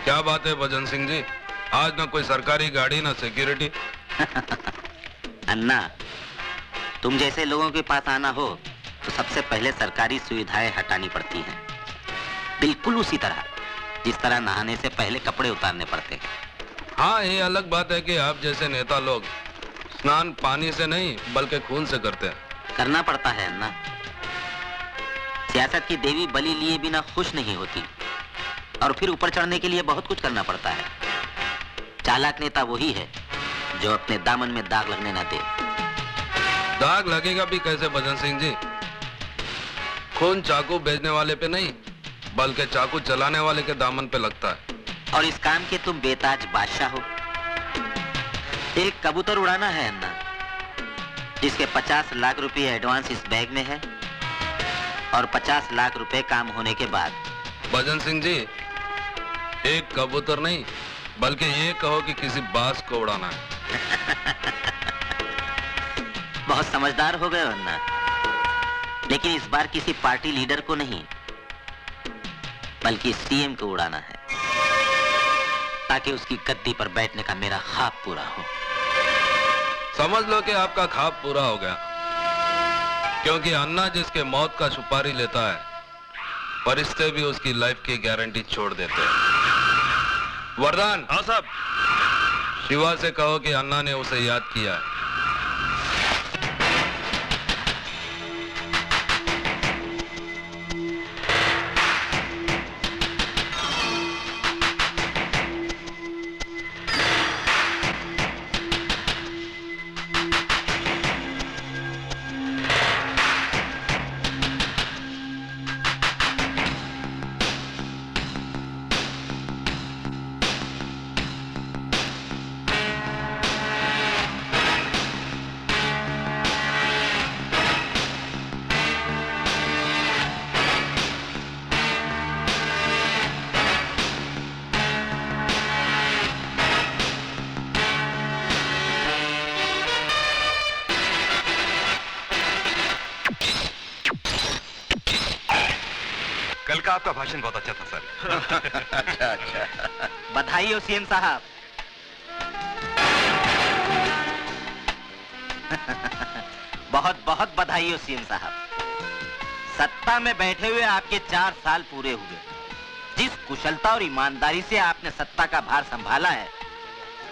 क्या बात है भजन सिंह जी, आज ना कोई सरकारी गाड़ी ना सिक्योरिटी। अन्ना, तुम जैसे लोगों के पास आना हो तो सबसे पहले सरकारी सुविधाएं हटानी पड़ती हैं, बिल्कुल उसी तरह जिस तरह नहाने से पहले कपड़े उतारने पड़ते हैं। हाँ, ये अलग बात है कि आप जैसे नेता लोग स्नान पानी से नहीं बल्कि खून से करते हैं। करना पड़ता है अन्ना। सियासत की देवी बलि लिए बिना खुश नहीं होती और फिर ऊपर चढ़ने के लिए बहुत कुछ करना पड़ता है। चालाक नेता वही है जो अपने दामन में दाग लगने ना दे। दाग लगेगा भी कैसे भजन सिंह जी? खून चाकू बेचने वाले पे नहीं बल्कि चाकू चलाने वाले के दामन पे लगता है। और इस काम के तुम बेताज बादशाह हो। एक कबूतर उड़ाना है अन्ना, जिसके 50 लाख रुपए एडवांस इस बैग में है और 50 लाख रुपए काम होने के बाद। भजन सिंह जी, एक कबूतर नहीं बल्कि ये कहो कि किसी बाज को उड़ाना है। बहुत समझदार हो गए अन्ना, लेकिन इस बार किसी पार्टी लीडर को नहीं बल्कि सीएम को उड़ाना है, ताकि उसकी गद्दी पर बैठने का मेरा ख्वाब पूरा हो। समझ लो कि आपका ख्वाब पूरा हो गया, क्योंकि अन्ना जिसके मौत का सुपारी लेता है, फरिश्ते भी उसकी लाइफ की गारंटी छोड़ देते हैं। वरदान। हाँ साहब। शिवा से कहो कि अन्ना ने उसे याद किया है। कल का आपका भाषण बहुत अच्छा था सर। अच्छा अच्छा, बधाई हो सीएम साहब। बहुत बहुत बधाई हो सीएम साहब। सत्ता में बैठे हुए आपके 4 साल पूरे हुए। जिस कुशलता और ईमानदारी से आपने सत्ता का भार संभाला है,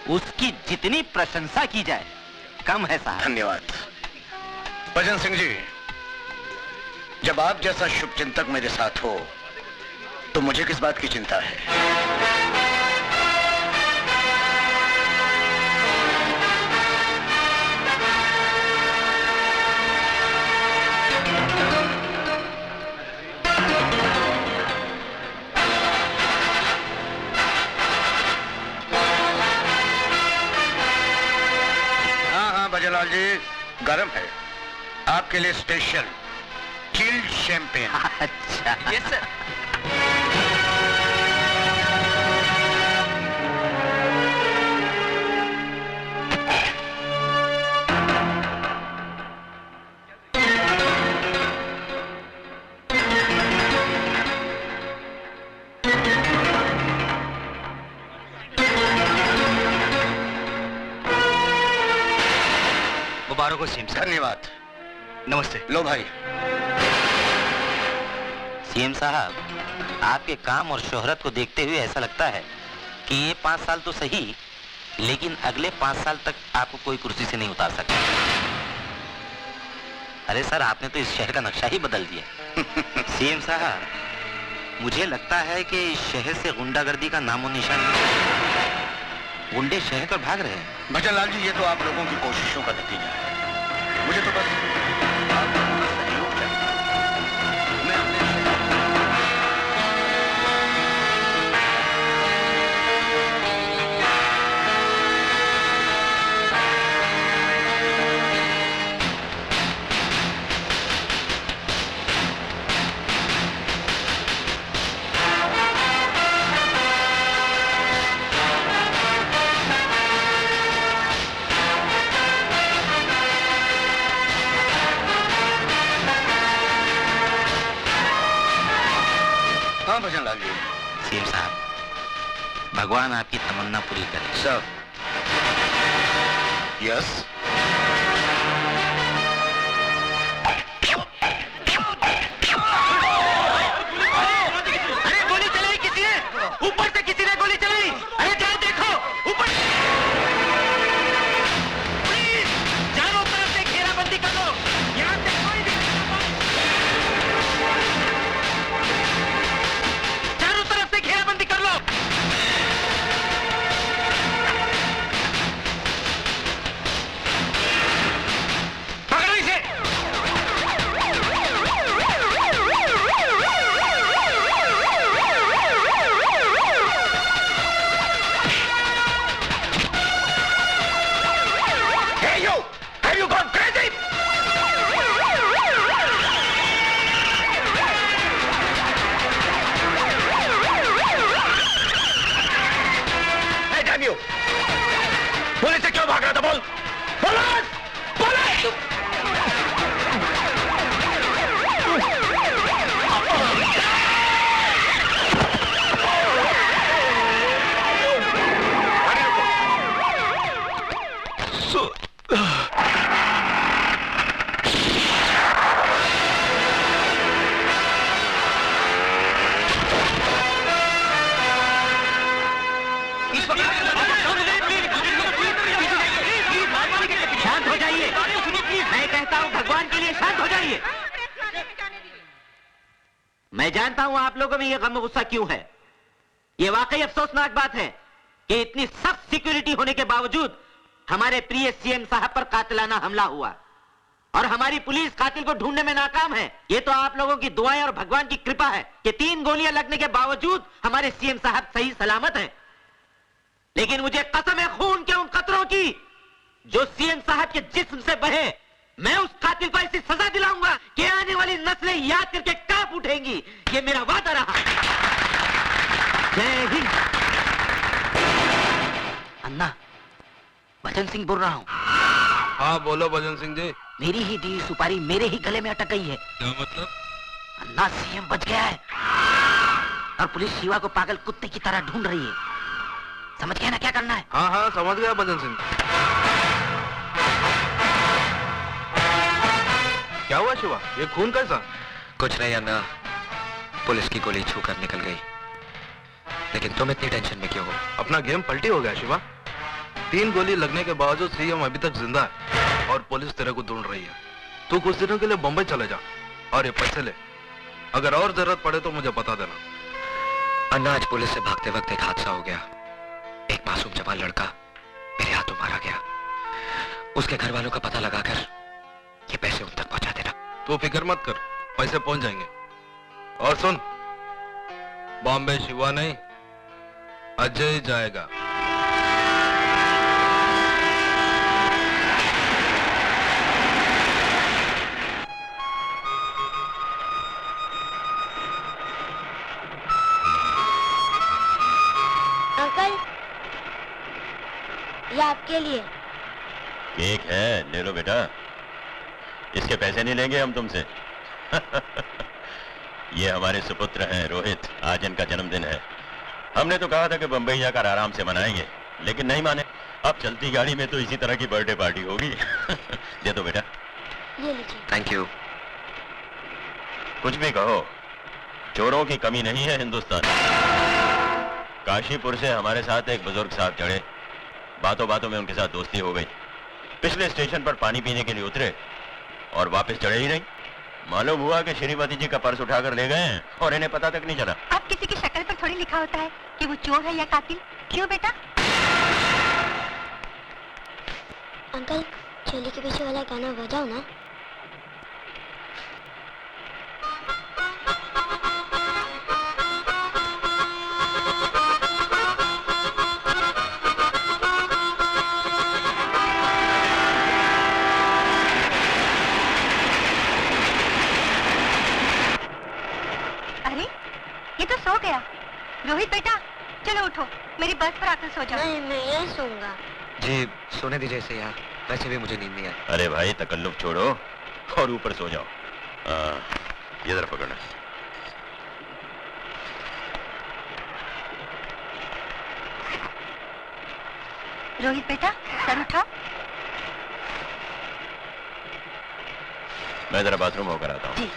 उसकी जितनी प्रशंसा की जाए कम है साहब। धन्यवाद भजन सिंह जी। जब आप जैसा शुभचिंतक मेरे साथ हो तो मुझे किस बात की चिंता है? हाँ भजनलाल जी, गर्म है आपके लिए स्पेशल चिल्ड शैंपेन। अच्छा यस सर। मुबारक हो सीएम साहब। धन्यवाद। नमस्ते। लो भाई। सीएम साहब, आपके काम और शोहरत को देखते हुए ऐसा लगता है कि ये 5 साल तो सही, लेकिन अगले 5 साल तक आपको कोई कुर्सी से नहीं उतार सकता। अरे सर, आपने तो इस शहर का नक्शा ही बदल दिया। सीएम साहब, मुझे लगता है कि इस शहर से गुंडागर्दी का नामो निशान नहीं। गुंडे शहर पर भाग रहे हैं। भजनलाल जी, ये तो आप लोगों की कोशिशों का नतीजा है। मुझे तो बस आप लोगों का सहयोग चाहिए। मैं अपने हाँ भजनलाल जी। सीएम साहब, भगवान आपकी तमन्ना पूरी करे। Sir, yes. अरे गोली चलाई किसी ने, ऊपर से किसी ने गोली चलाई। अरे जाओ देखो ऊपर। प्लीज चारों तरफ से घेराबंदी कर लो, यहाँ से कोई भी चारों तरफ से घेराबंदी कर लो। पकड़ो इसे। Hey you! Have you gone crazy? Hey damn you! Police से क्यों भाग रहा था बोल? पुलिस! पुलिस! शांत हो जाइए। मैं कहता हूँ भगवान के लिए शांत हो जाइए। मैं जानता हूँ आप लोगों में ये गम गुस्सा क्यों है। ये वाकई अफसोसनाक बात है कि इतनी सख्त सिक्योरिटी होने के बावजूद हमारे प्रिय सीएम साहब पर कातिलाना हमला हुआ और हमारी पुलिस कातिल को ढूंढने में नाकाम है। ये तो आप लोगों की दुआएं और भगवान की कृपा है कि 3 गोलियां लगने के बावजूद हमारे सीएम साहब सही सलामत हैं। लेकिन मुझे कसम है खून के उन कतरों की जो सीएम साहब के जिस्म से बहे। मैं उस कातिल को ऐसी सजा दिलाऊंगा कि आने वाली नस्लें याद करके कांप उठेंगी। ये मेरा वादा रहा। जय हिंद। अन्ना, भजन सिंह बोल रहा हूँ। हाँ बोलो भजन सिंह जी। मेरी ही दी सुपारी मेरे ही गले में अटक गई है। क्या मतलब? अन्ना, सीएम बच गया है और पुलिस शिवा को पागल कुत्ते की तरह ढूंढ रही है। समझ गया ना क्या करना है? हाँ हाँ समझ गया भजन सिंह। क्या हुआ शिवा? ये खून कैसा? कुछ नहीं अन्ना, पुलिस की गोली छूकर निकल गई। लेकिन तुम इतनी टेंशन में क्यों हो? अपना गेम पलटी हो गया शिवा। 3 गोली लगने के बावजूद सीएम अभी तक जिंदा है और पुलिस तेरे को ढूंढ रही है। तू कुछ दिनों के लिए बंबई चले जा और ये पैसे ले। अगर और जरूरत पड़े तो मुझे बता देना। अन्ना, आज पुलिस से भागते वक्त एक हादसा हो गया। एक मासूम जवान लड़का मेरे हाथों मारा गया। उसके घर वालों का पता लगाकर ये पैसे उन तक पहुंचा देना। तू फिक्र मत कर, पैसे पहुंच जाएंगे। और सुन, बॉम्बे शिवा नहीं, अजय जाएगा। अंकल, ये आपके लिए। केक है, ले लो बेटा। इसके पैसे नहीं लेंगे हम तुमसे। ये हमारे सुपुत्र हैं रोहित, आज इनका जन्मदिन है। हमने तो कहा था कि बंबई जाकर आराम से मनाएंगे, लेकिन नहीं माने। अब चलती गाड़ी में तो इसी तरह की बर्थडे पार्टी होगी। दे दो बेटा। ये लीजिए। Thank you. कुछ भी कहो, चोरों की कमी नहीं है हिंदुस्तान। काशीपुर से हमारे साथ एक बुजुर्ग साहब चढ़े, बातों बातों में उनके साथ दोस्ती हो गई। पिछले स्टेशन पर पानी पीने के लिए उतरे और वापस चढ़े ही नहीं। मालूम हुआ कि श्रीमती जी का पर्स उठाकर ले गए हैं और इन्हें पता तक नहीं चला। अब किसी की शक्ल पर थोड़ी लिखा होता है कि वो चोर है या कातिल। क्यों बेटा? अंकल, चोली के पीछे वाला गाना बजाओ ना। अरे ये तो सो गया। रोहित बेटा चलो उठो, मेरी बस पर आकर सो जाओ। नहीं, मैं यहीं सोऊंगा। जी सोने दीजिए इसे यार, वैसे भी मुझे नींद नहीं आई। अरे भाई तकल्लुफ छोड़ो और ऊपर सो जाओ। ये जरा पकड़ना। रोहित बेटा सर उठाओ। मैं जरा बाथरूम होकर आता हूँ। जी।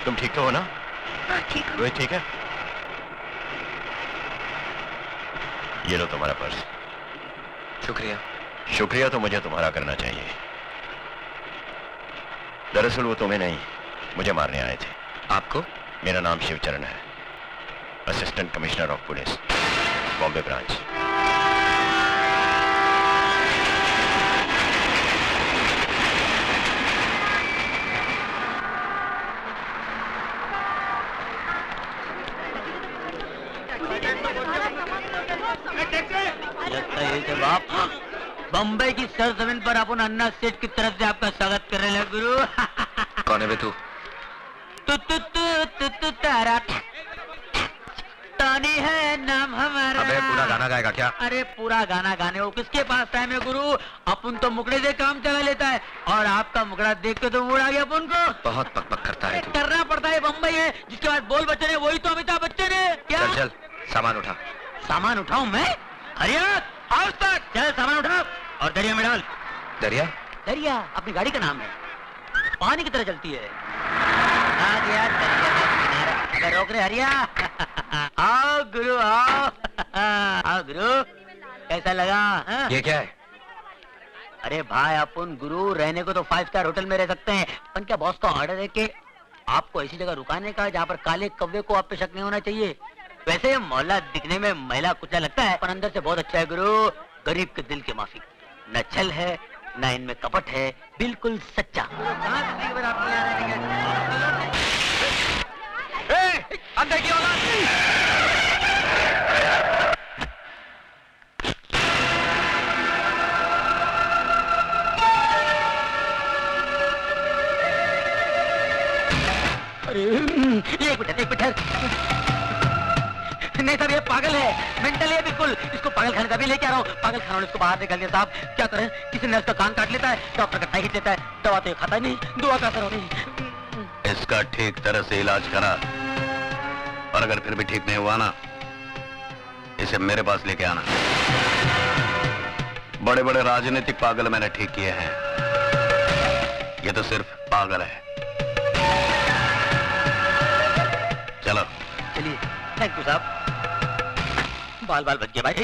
तुम ठीक तो हो ना? हाँ ठीक हूँ। रोहित ठीक है? ये लो तुम्हारा पर्स। शुक्रिया। शुक्रिया तो मुझे तुम्हारा करना चाहिए। दरअसल वो तुम्हें नहीं, मुझे मारने आए थे। आपको? मेरा नाम शिवचरण है, assistant commissioner of police, Bombay branch. लगता है कि बाप बम्बई की सरजमीन पर अपन अन्ना सेठ की तरफ से आपका स्वागत कर रहे हैं गुरु। कौन है बे तू? तारा तानी है नाम हमारा। अबे पूरा गाना गाएगा क्या? अरे पूरा गाना गाने हो किसके पास टाइम है गुरु? अपन तो मुकड़े से काम चला लेता है और आपका मुकड़ा देख के तो मूड आ गया अपन को। बहुत बकबक करता है तू। करना पड़ता है, बम्बई है जिसके बाद बोल बच्चन है वही तो अमिताभ बच्चन है क्या? चल चल सामान उठा। सामान उठाऊं मैं? हरिया आओ तक चल सामान उठाओ और दरिया में डाल। दरिया? दरिया अपनी गाड़ी का नाम है, पानी की तरह चलती है। आ गया दरिया का किनारा। अगर रोक रहे हरिया। आओ गुरु आओ। आओ गुरु, कैसा लगा हा? ये क्या है? अरे भाई अपन गुरु रहने को तो 5 स्टार होटल में रह सकते हैं, पर क्या बॉस का ऑर्डर है कि आपको ऐसी जगह रुकाने का जहाँ पर काले कौवे को आप पे शक नहीं होना चाहिए। वैसे मोहल्ला दिखने में महिला कुछ लगता है पर अंदर से बहुत अच्छा है गुरु। गरीब के दिल के माफी, न छल है न इनमें कपट है, बिल्कुल सच्चा। अंदर की औलाद! अरे एक मिनट नहीं साहब, ये पागल है, मेंटल है बिल्कुल। इसको पागल खाने का भी लेके आ रहा हूँ। पागल खाना इसको बाहर निकाल दिया साहब। क्या करें, किसी ने इसका कान काट लेता है, डॉक्टर का टाई खींच लेता है, दवा तो ये खाता नहीं, दुआ का असर हो नहीं। इसका ठीक तरह से इलाज करा और अगर फिर भी ठीक नहीं हुआ ना, इसे मेरे पास लेके आना। बड़े बड़े राजनीतिक पागल मैंने ठीक किए हैं, ये तो सिर्फ पागल है। चलो चलिए, थैंक यू साहब। बाल बाल बच गए भाई।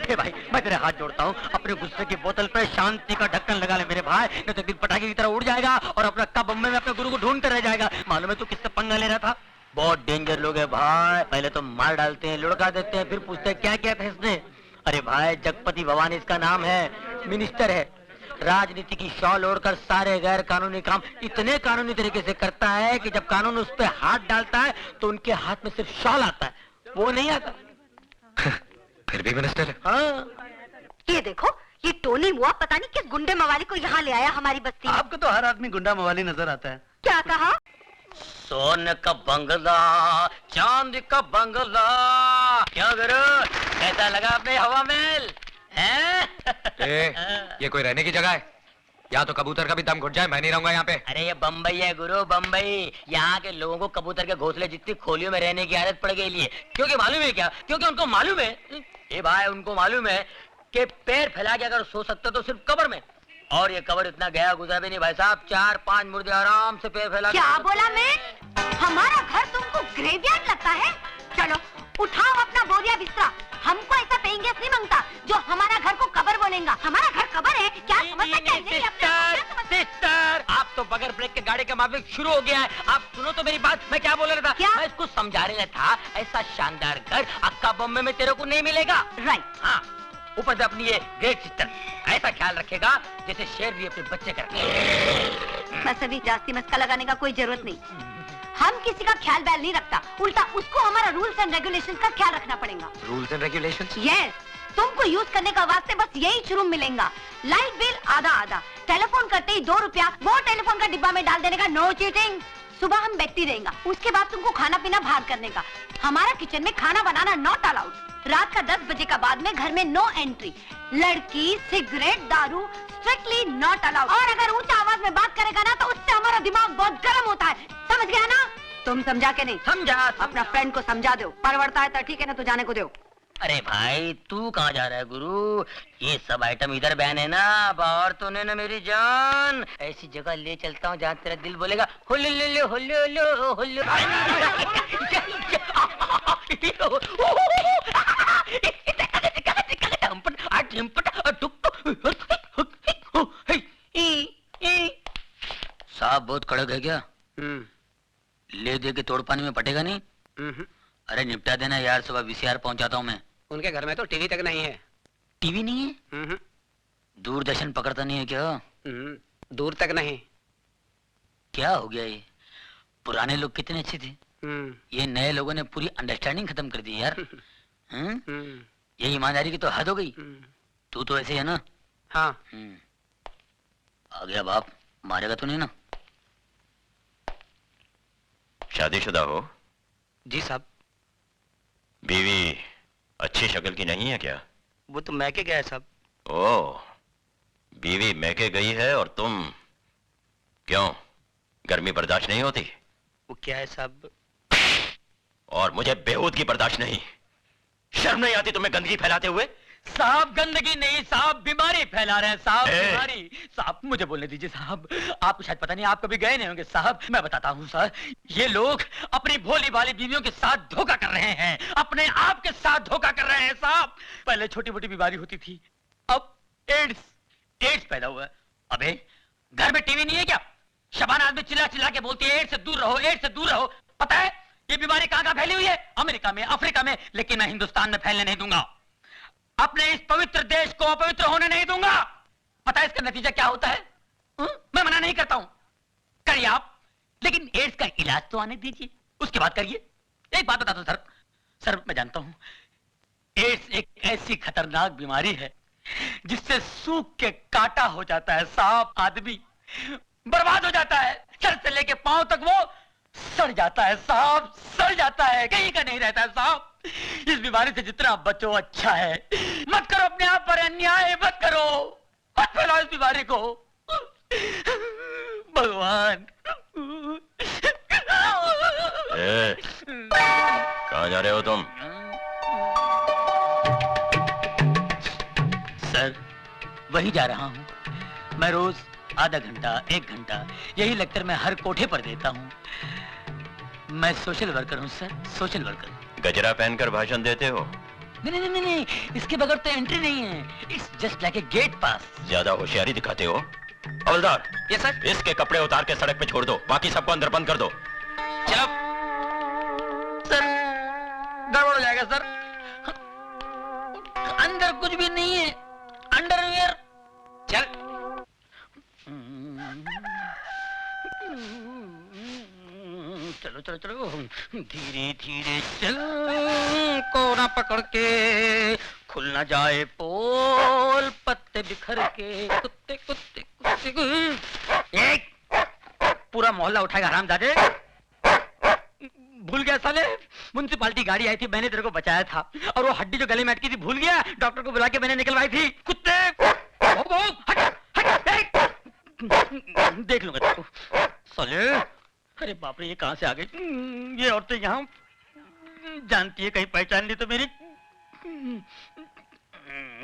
ए भाई, मैं तेरे हाथ जोड़ता हूँ, अपने गुस्से की बोतल पे शांति का ढक्कन लगा ले मेरे भाई, नहीं तो दिल पटाखे की तरह उड़ जाएगा और अपना कब बम्बई में अपने गुरु को ढूंढते रह जाएगा। मालूम है तू किससे पंगा ले रहा था? बहुत डेंजर लोग है भाई, पहले तो मार डालते हैं, लुढ़का देते हैं, फिर पूछते हैं क्या क्या था इसने। अरे भाई, जगपति भवानी इसका नाम है, मिनिस्टर है, राजनीति की शॉल ओढ़कर सारे गैर कानूनी काम इतने कानूनी तरीके से करता है कि जब कानून उस पर हाथ डालता है तो उनके हाथ में सिर्फ शॉल आता है, वो नहीं आता। फिर भी मिनिस्टर है। हाँ। ये देखो, ये टोनी मुआ पता नहीं किस गुंडे मवाली को यहाँ ले आया हमारी बस्ती में। आपको तो हर आदमी गुंडा मवाली नजर आता है। क्या कहा? सोने का बंगला, चांदी का बंगला, क्या करो, कैसा लगा अपने हवा महल? ये कोई रहने की जगह है? या तो कबूतर का भी दम घुट जाए, मैं नहीं रहूंगा यहाँ पे। अरे ये बम्बई है गुरु, बम्बई। यहाँ के लोगों को कबूतर के घोंसले जितनी खोलियों में रहने की आदत पड़ गई है। क्योंकि मालूम है क्या? क्योंकि उनको मालूम है, ये भाई उनको मालूम है कि पैर फैला के अगर सो सकते तो सिर्फ कब्र में, और ये कब्र इतना गया गुजरा भी नहीं भाई साहब। 4-5 मुर्दे आराम से पैर फैला। क्या बोला मैं? हमारा घर तुमको ग्रेवयार्ड लगता है? चलो उठाओ अपना बोरिया बिस्तरा। हमको ऐसा पेइंग गेस्ट नहीं मांगता जो हमारा घर को कबर बोलेगा। हमारा घर कबर है क्या? समझ सकते हैं? नहीं, अपने आप को क्या समझ- सिस्टर, आप तो बगैर ब्रेक के गाड़ी का माफिक शुरू हो गया है। आप सुनो तो मेरी बात, मैं क्या बोल रहा था? क्या? मैं इसको समझा रहा था, ऐसा शानदार घर अक्का बॉम्बे में तेरे को नहीं मिलेगा। राइट। हाँ, ऊपर से अपनी ये ग्रेट सिस्टर ऐसा ख्याल रखेगा जैसे शेर भी अपने बच्चे का रखे। बस अभी जास्ती मस्का लगाने का कोई जरूरत नहीं। हम किसी का ख्याल बैल नहीं रखता, उल्टा उसको हमारा रूल्स एंड रेगुलेशंस का ख्याल रखना पड़ेगा। Rules and regulations? यस, तुमको यूज करने का वास्ते बस यही शुरू मिलेगा। लाइट बिल आधा आधा, टेलीफोन करते ही 2 रुपया वो टेलीफोन का डिब्बा में डाल देने का, नो चीटिंग। सुबह हम बैठती रहेगा, उसके बाद तुमको खाना पीना बाहर करने का। हमारा किचन में खाना बनाना नॉट अलाउड। रात का 10 बजे का बाद में घर में नो एंट्री। लड़की, सिगरेट, दारू स्ट्रिक्टली नॉट अलाउड। और अगर ऊंचा आवाज में बात करेगा ना तो उससे हमारा दिमाग बहुत गर्म होता है। समझ गया ना? तुम समझा के नहीं? समझा। अपना फ्रेंड को समझा दो। परवड़ता है तो ठीक है ना, तो जाने को दो। अरे भाई तू कहाँ जा रहा है गुरु? ये सब आइटम इधर बैन है ना, बाहर तो नहीं ना मेरी जान। ऐसी जगह ले चलता हूँ जहाँ तेरा दिल बोलेगा हुल्लू हुल्लू हुल्लू हुल्लू। साहब बहुत कड़क है क्या? ले दे के तोड़ पानी में पटेगा नहीं? अरे निपटा देना यार, सुबह वीसीआर पहुंचाता हूँ मैं। उनके घर में तो टीवी तक नहीं है। टीवी नहीं है? दूरदर्शन पकड़ता नहीं है क्या? दूर तक नहीं। क्या हो गया ये? पुराने लोग कितने अच्छे थे, ये नए लोगों ने पूरी अंडरस्टैंडिंग खत्म कर दी यार। ये ईमानदारी की तो हद हो गई। तू तो ऐसे है ना? हाँ। आ गया बाप, मारेगा तो नहीं ना? शादीशुदा हो? जी साहब। बीवी अच्छी शक्ल की नहीं है क्या? वो तो मैके गया है साहब। ओह, बीवी मैके गई है और तुम क्यों, गर्मी बर्दाश्त नहीं होती? वो क्या है साहब? और मुझे बेहूदगी बर्दाश्त नहीं। शर्म नहीं आती तुम्हें गंदगी फैलाते हुए? साहब गंदगी नहीं साहब, बीमारी फैला रहे हैं साहब, ए! बीमारी। साहब मुझे बोलने दीजिए साहब, आपको शायद पता नहीं, आप कभी गए नहीं होंगे साहब। मैं बताता हूँ सर, ये लोग अपनी भोली भाली बीवियों के साथ धोखा कर रहे हैं, अपने आप के साथ धोखा कर रहे हैं साहब। पहले छोटी मोटी बीमारी होती थी, अब एड्स पैदा हुआ है। अबे घर में टीवी नहीं है क्या? शबाना आदमी चिल्ला चिल्ला के बोलती है एड्स से दूर रहो, एड्स से दूर रहो। पता है ये बीमारी कहाँ कहाँ फैली हुई है? अमेरिका में, अफ्रीका में, लेकिन मैं हिंदुस्तान में फैलने नहीं दूंगा। अपने इस पवित्र देश को अपवित्र होने नहीं दूंगा। पता है इसका नतीजा क्या होता है? मैं मना नहीं करता हूं, करिए आप, लेकिन एड्स का इलाज तो आने दीजिए, उसके बाद करिए। एक बात बता दो सर, मैं जानता हूं एड्स एक ऐसी खतरनाक बीमारी है जिससे सूख के काटा हो जाता है साहब, आदमी बर्बाद हो जाता है। सर से लेके पांव तक वो सड़ जाता है साहब, सड़ जाता है, कहीं का नहीं रहता है साहब। इस बीमारी से जितना बचो अच्छा है। मत करो अपने आप पर अन्याय, मत करो, मत फैलाओ इस बीमारी को। भगवान। कहाँ जा रहे हो तुम? सर वही जा रहा हूँ। मैं रोज आधा घंटा 1 घंटा यही लेक्चर मैं हर कोठे पर देता हूँ। मैं सोशल वर्कर हूँ सर, सोशल वर्कर। गजरा पहनकर भाषण देते हो? नहीं, इसके बगैर तो एंट्री नहीं है। It's just like a gate pass. ज्यादा होशियारी दिखाते हो। हवलदार, ये सर। इसके कपड़े उतार के सड़क पे छोड़ दो, बाकी सबको अंदर बंद कर दो। चलो सर, गड़बड़ हो जाएगा सर, अंदर कुछ भी नहीं है, अंडरवियर। चल। चलो धीरे धीरे चल, कोना पकड़ के, खुल ना जाए पोल, पत्ते बिखर के, कुत्ते कुत्ते कुत्ते। एक पूरा मोहल्ला उठाएगा हरामजादे। भूल गया साले, म्युनिसिपालिटी गाड़ी आई थी, मैंने तेरे को बचाया था, और वो हड्डी जो गले में अटकी थी भूल गया, डॉक्टर को बुला के मैंने निकलवाई थी। कुत्ते देख लूंगा तेरे को साले। अरे बाप रे, ये कहां से आ गई? ये औरतें यहाँ जानती है, कहीं पहचान ली तो मेरी।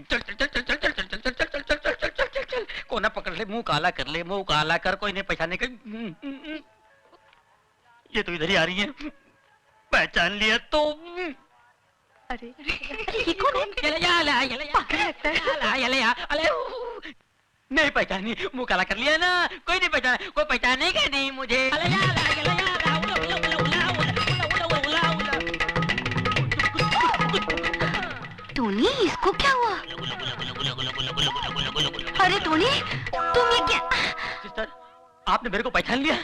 चल चल चल चल चल चल चल चल चल चल चल चल चल चल चल चल चल, कोना पकड़ ले, मुंह काला कर ले, मुंह काला कर, कोई नहीं पहचाने का। ये तो इधर ही आ रही है। पहचान लिया तो। अरे ये कौन है? नहीं पहचानी, मुंह काला कर लिया ना। कोई नहीं पहचाना, कोई पहचानेगा नहीं मुझे। टोनी, इसको क्या हुआ? अरे टोनी, तुम ये क्या? सिस्टर, आपने मेरे को पहचान लिया?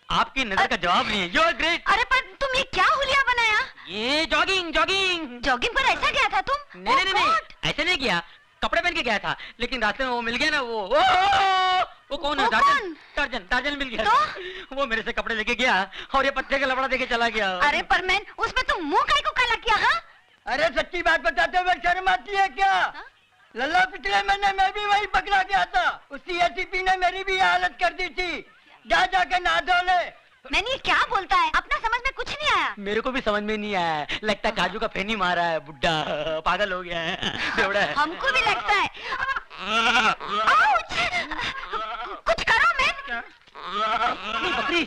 आपकी नजर का जवाब नहीं है। You are great. अरे पर तुम ये क्या हुलिया बनाया? ये जॉगिंग जॉगिगिंग जॉगिंग पर ऐसा गया था तुम? नहीं नहीं नहीं, ऐसे नहीं किया। कपड़े पहन के गया था, लेकिन रास्ते में वो मिल गया ना। वो कौन है? टार्जन। टार्जन मिल गया तो? वो मेरे से कपड़े लेके गया और ये पत्ते का लफड़ा देके चला गया। अरे पर मैन, उसमें तुम मुंह काहे को काला किया? हाँ? अरे सच्ची बात बताते हुए शर्म आती है क्या? लल्ला पिछले महीने मैं भी वही पकड़ा गया था। उसी एसीपी ने मेरी भी हालत कर दी थी। जा जाके नहा धो ले। मैंने ये क्या बोलता है? अपना समझ में कुछ नहीं आया। मेरे को भी समझ में नहीं आया। लगता है काजू का फेनी मारा है। बुड्ढा पागल हो गया है, बेवड़ा है। हमको भी लगता है। आउच! कुछ करो मैन। बकरी।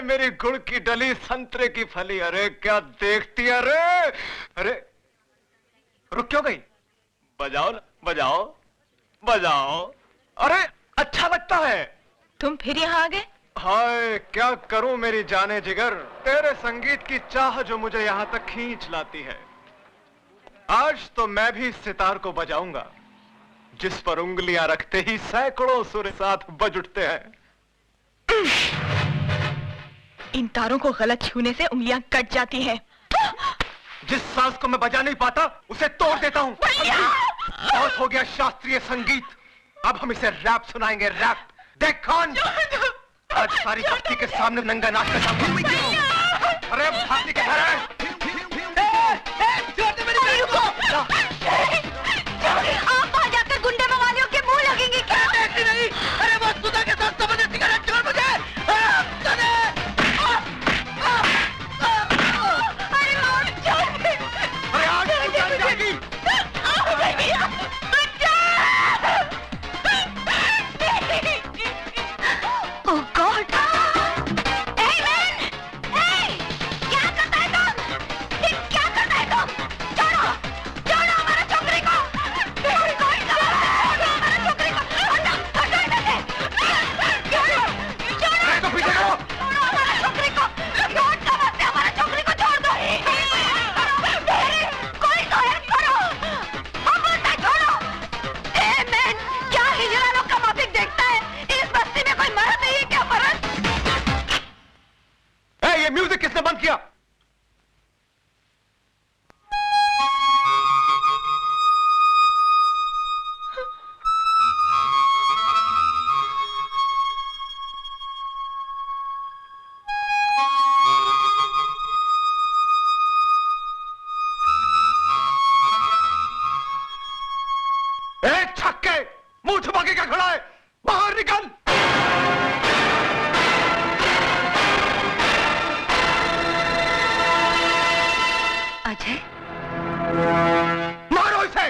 मेरी गुड़ की डली, संतरे की फली। अरे क्या देखती है? अरे अरे रुक क्यों गई? बजाओ ना, बजाओ बजाओ। अरे अच्छा लगता है। तुम फिर यहाँ आ गए? हाय क्या करूं मेरी जाने जिगर, तेरे संगीत की चाह जो मुझे यहाँ तक खींच लाती है। आज तो मैं भी सितार को बजाऊंगा, जिस पर उंगलियां रखते ही सैकड़ों सुर साथ बज उठते हैं। इन तारों को गलत छूने से उंगलियां कट जाती हैं। जिस सांस को मैं बजा नहीं पाता उसे तोड़ देता हूँ। बहुत हो गया शास्त्रीय संगीत, अब हम इसे रैप सुनाएंगे। रैप देख कौन आज सारी बस्ती के सामने नंगा नाच कर सामने। अरे भाती के घर है। आप वहाँ जाकर गुंडे मवालियों के मुंह लगेंगे क्या? नहीं, अरे वो सुधा के साथ समझे सिगरेट छोड़ मुझे। मुंह छुपा के क्या खड़ा है? बाहर निकल! अजय, मारो इसे!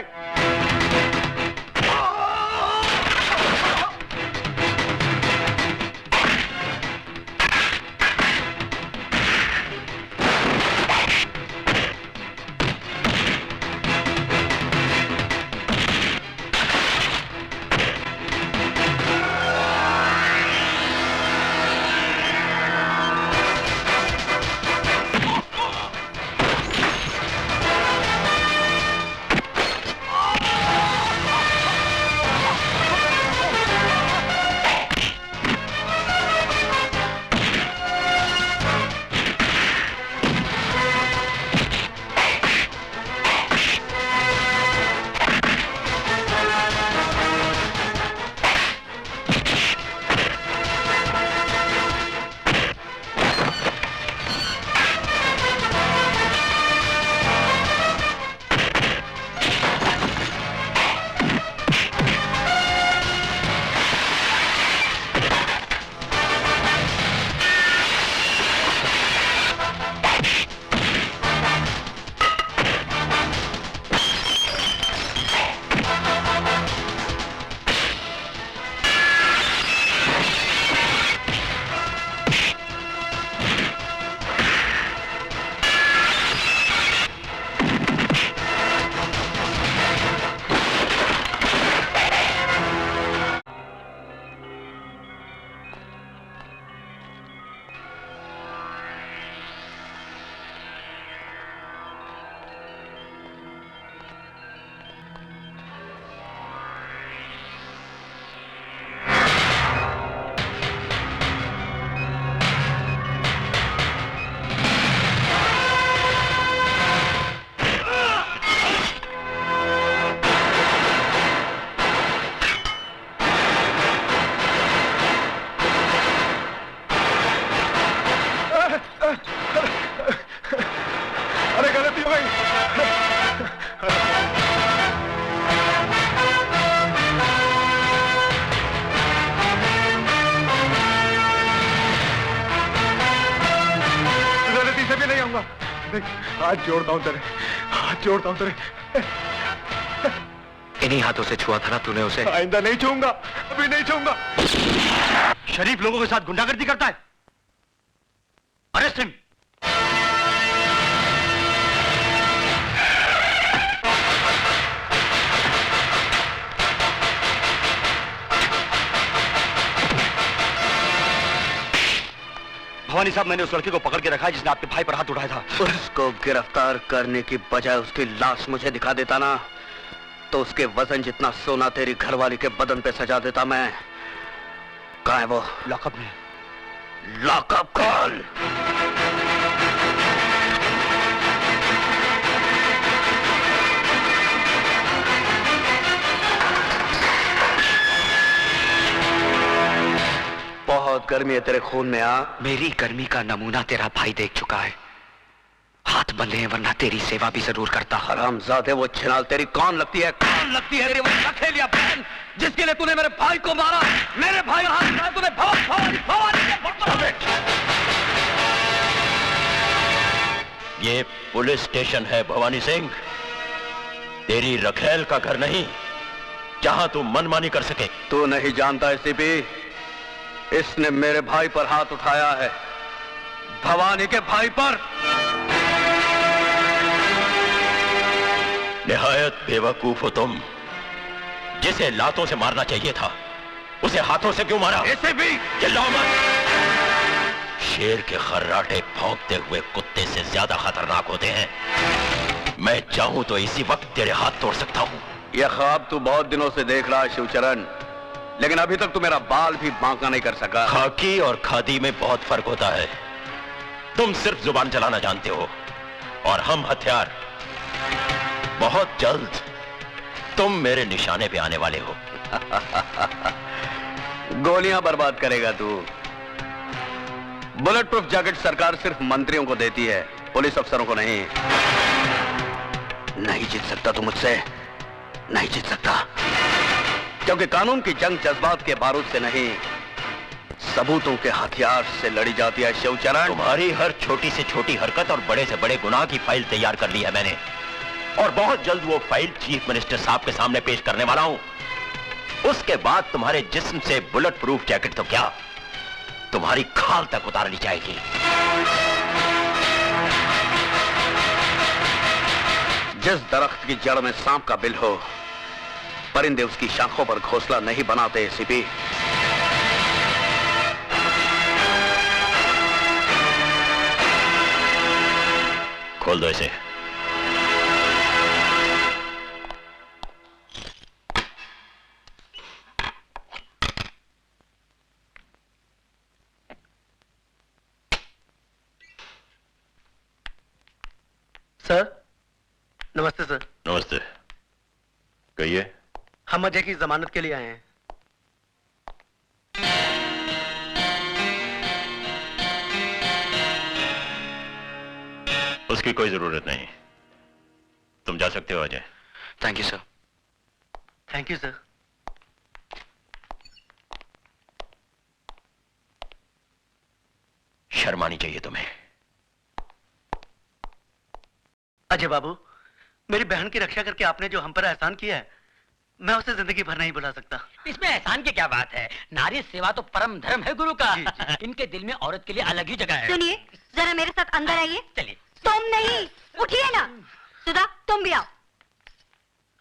हाथ जोड़ता हूं तेरे, हाथ जोड़ता हूं तेरे। इन्हीं हाथों से छुआ था ना तूने उसे? आइंदा नहीं छूऊंगा, अभी नहीं छूऊंगा। शरीफ लोगों के साथ गुंडागर्दी करता है, अरेस्ट हिम। भवानी साहब, मैंने उस लड़के को पकड़ के रखा है जिसने आपके भाई पर हाथ उठाया था। उसको गिरफ्तार करने की बजाय उसकी लाश मुझे दिखा देता ना, तो उसके वजन जितना सोना तेरी घरवाली के बदन पे सजा देता मैं। कहाँ है वो? लॉकअप में। Lockup call. बहुत गर्मी है तेरे खून में। मेरी गर्मी का नमूना तेरा भाई देख चुका है। हाथ बंधे हैं वरना तेरी सेवा भी जरूर करता। हरामजादे, वो छिनाल तेरी कौन लगती है? कौन लगती है तेरी वो नखेलिया बहन जिसके लिए तूने मेरे भाई को मारा? मेरे भाई का हाथ उठाया तूने। भवानी ये पुलिस स्टेशन है भवानी सिंह, तेरी रखेल का घर नहीं जहां तू मनमानी कर सके। तू नहीं जानता एसीपी, इसने मेरे भाई पर हाथ उठाया है, भवानी के भाई पर। निहायत बेवकूफ हो तुम। जिसे लातों से मारना चाहिए था उसे हाथों से क्यों मारा? एसीपी चिल्लाओ मत। शेर के खर्राटे भौंकते हुए कुत्ते से ज्यादा खतरनाक होते हैं। मैं चाहूं तो इसी वक्त तेरे हाथ तोड़ सकता हूं। यह ख्वाब तू बहुत दिनों से देख रहा है शिवचरण, लेकिन अभी तक तू मेरा बाल भी बांका नहीं कर सका। खाकी और खादी में बहुत फर्क होता है। तुम सिर्फ जुबान चलाना जानते हो और हम हथियार। बहुत जल्द तुम मेरे निशाने पे आने वाले हो। गोलियां बर्बाद करेगा तू। बुलेट प्रूफ जैकेट सरकार सिर्फ मंत्रियों को देती है, पुलिस अफसरों को नहीं। नहीं जीत सकता तू मुझसे, नहीं जीत सकता। क्योंकि कानून की जंग जज्बात के बारूद से नहीं, सबूतों के हथियार से लड़ी जाती है। शिवचरण, तुम्हारी हर छोटी से छोटी हरकत और बड़े से बड़े गुनाह की फाइल तैयार कर ली है मैंने, और बहुत जल्द वो फाइल चीफ मिनिस्टर साहब के सामने पेश करने वाला हूं। उसके बाद तुम्हारे जिस्म से बुलेट प्रूफ जैकेट तो क्या, तुम्हारी खाल तक उतार ली जाएगी। जिस दरख्त की जड़ में सांप का बिल हो, परिंदे उसकी शाखों पर घोंसला नहीं बनाते। एसीपी, खोल दो इसे। सर, नमस्ते सर। नमस्ते, कहिए। हम अजय की जमानत के लिए आए हैं। उसकी कोई जरूरत नहीं, तुम जा सकते हो Ajay. Thank you sir. Thank you sir. शर्म आनी चाहिए तुम्हें। अजय बाबू, मेरी बहन की रक्षा करके आपने जो हम पर एहसान किया है, मैं उसे जिंदगी भर नहीं भुला सकता। इसमें एहसान की क्या बात है, नारी सेवा तो परम धर्म है गुरु का। इनके दिल में औरत के लिए अलग ही जगह है। सुनिए, जरा मेरे साथ अंदर आइए। चलिए। तुम नहीं, उठिए ना। सुधा, तुम भी आओ।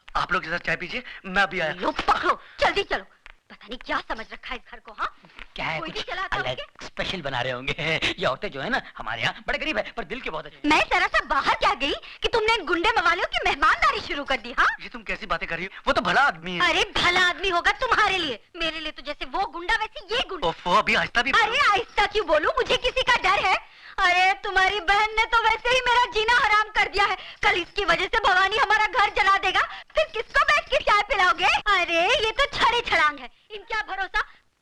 आप लोग के साथ चाय पीजिए, मैं अभी आया। लो पकड़ो, जल्दी चलो। पता नहीं क्या समझ रखा है इस घर को। हाँ, क्या है, कोई भी कुछ चलाता अलग होंगे। स्पेशल बना रहे होंगे। ये औरतें जो है ना हमारे यहाँ बड़े गरीब है, पर दिल के बहुत अच्छे। मैं जरा सा बाहर क्या गई कि तुमने इन गुंडे मवालियों की मेहमानदारी शुरू कर दी। हाँ, ये तुम कैसी बातें कर रही हो? वो तो भला आदमी है। अरे भला आदमी होगा तुम्हारे लिए, मेरे लिए तो जैसे वो गुंडा वैसे ये गुंडा। ओफो, अभी आहिस्ता भी। अरे आहिस्ता क्यों बोलूं, मुझे किसी का डर है? अरे तुम्हारी बहन ने तो वैसे ही मेरा जीना हराम कर दिया है। कल इसकी वजह से भवानी हमारा घर जला देगा, फिर किसको बैठ के चाय पिलाओगे? अरे ये तो छड़ी छड़ांग है, इन क्या भरोसा,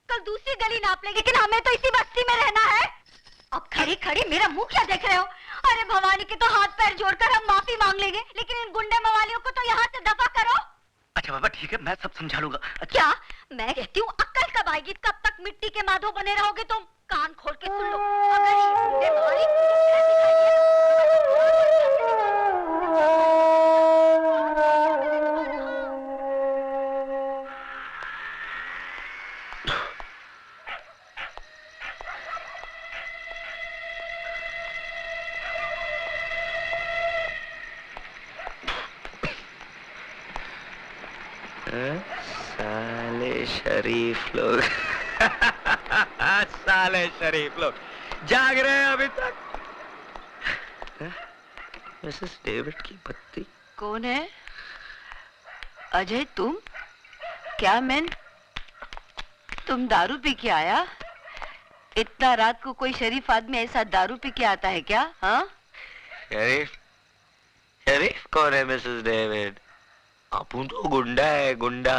कल दूसरी गली नाप लेंगे। लेकिन हमें तो इसी बस्ती में रहना है। अब खड़ी खड़ी मेरा मुंह क्या देख रहे हो? अरे भवानी के तो हाथ पैर जोड़कर हम माफी मांग लेंगे, लेकिन इन गुंडे मवालियों को तो यहाँ से दफा करो। अच्छा बाबा ठीक है, मैं सब समझा लूंगा। क्या मैं कहती हूँ, अक्ल कब आएगी? कब तक मिट्टी के माधो बने रहोगे तुम? कान खोल के सुन लो, अगर ये गुंडे मवाली मुझे दिखाई दिए साले शरीफ लोग। साले शरीफ लोग जाग रहे हैं अभी तक। मिसेस डेविड की बत्ती कौन है? अजय तुम? क्या मैन, तुम दारू पी के आया? इतना रात को कोई शरीफ आदमी ऐसा दारू पी के आता है क्या? हाँ, शरीफ? शरीफ कौन है मिसेस डेविड? अपुन तो गुंडा है, गुंडा।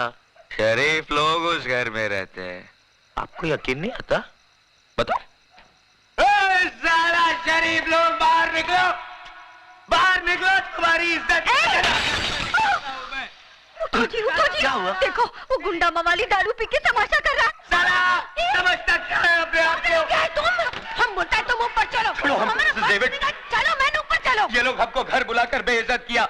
शरीफ लोग उस घर में रहते हैं। आपको यकीन नहीं आता? बताओ। साला शरीफ लोग बाहर निकलो, बाहर निकलो, तुम्हारी इज्जत। उठो जी, उठो जी। क्या हुआ? देखो वो गुंडा मवाली दारू पी के तमाशा कर रहा है। साला समझता क्या है अपने आप को? क्या है तुम? हम बोलता है तुम ऊपर चलो। छोड़ो हम, हमारा मिसेस डेविड। चलो, मैंने ऊपर चलो। ये लोग हमको घर बुलाकर बेइज्जत किया,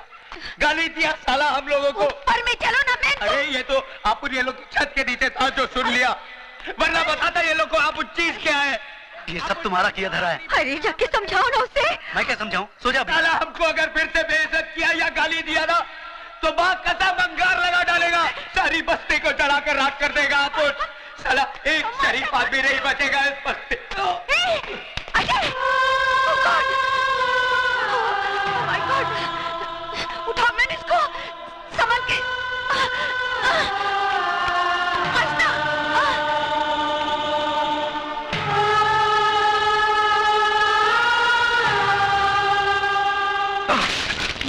गाली दिया साला हम लोगों को। ऊपर में चलो ना मैन। अरे ये तो आप ये लोग छत के नीचे था जो सुन लिया, वरना बताता ये लोग को आप चीज क्या है। ये सब तुम्हारा किया धरा है। अरे जाके समझाओ ना उसे। मैं क्या समझाऊं? सो जा। साला हमको अगर फिर से बेइज्जत किया या गाली दिया ना तो बात कसम अंगार लगा डालेगा, सारी बस्ती को जलाकर राख कर देगा। आप साला एक शरीफ आदमी नहीं बचेगा इस बस्ती। Ajay! Oh God! Oh my God! उठाओ मैंने इसको, संभल के। हंसना।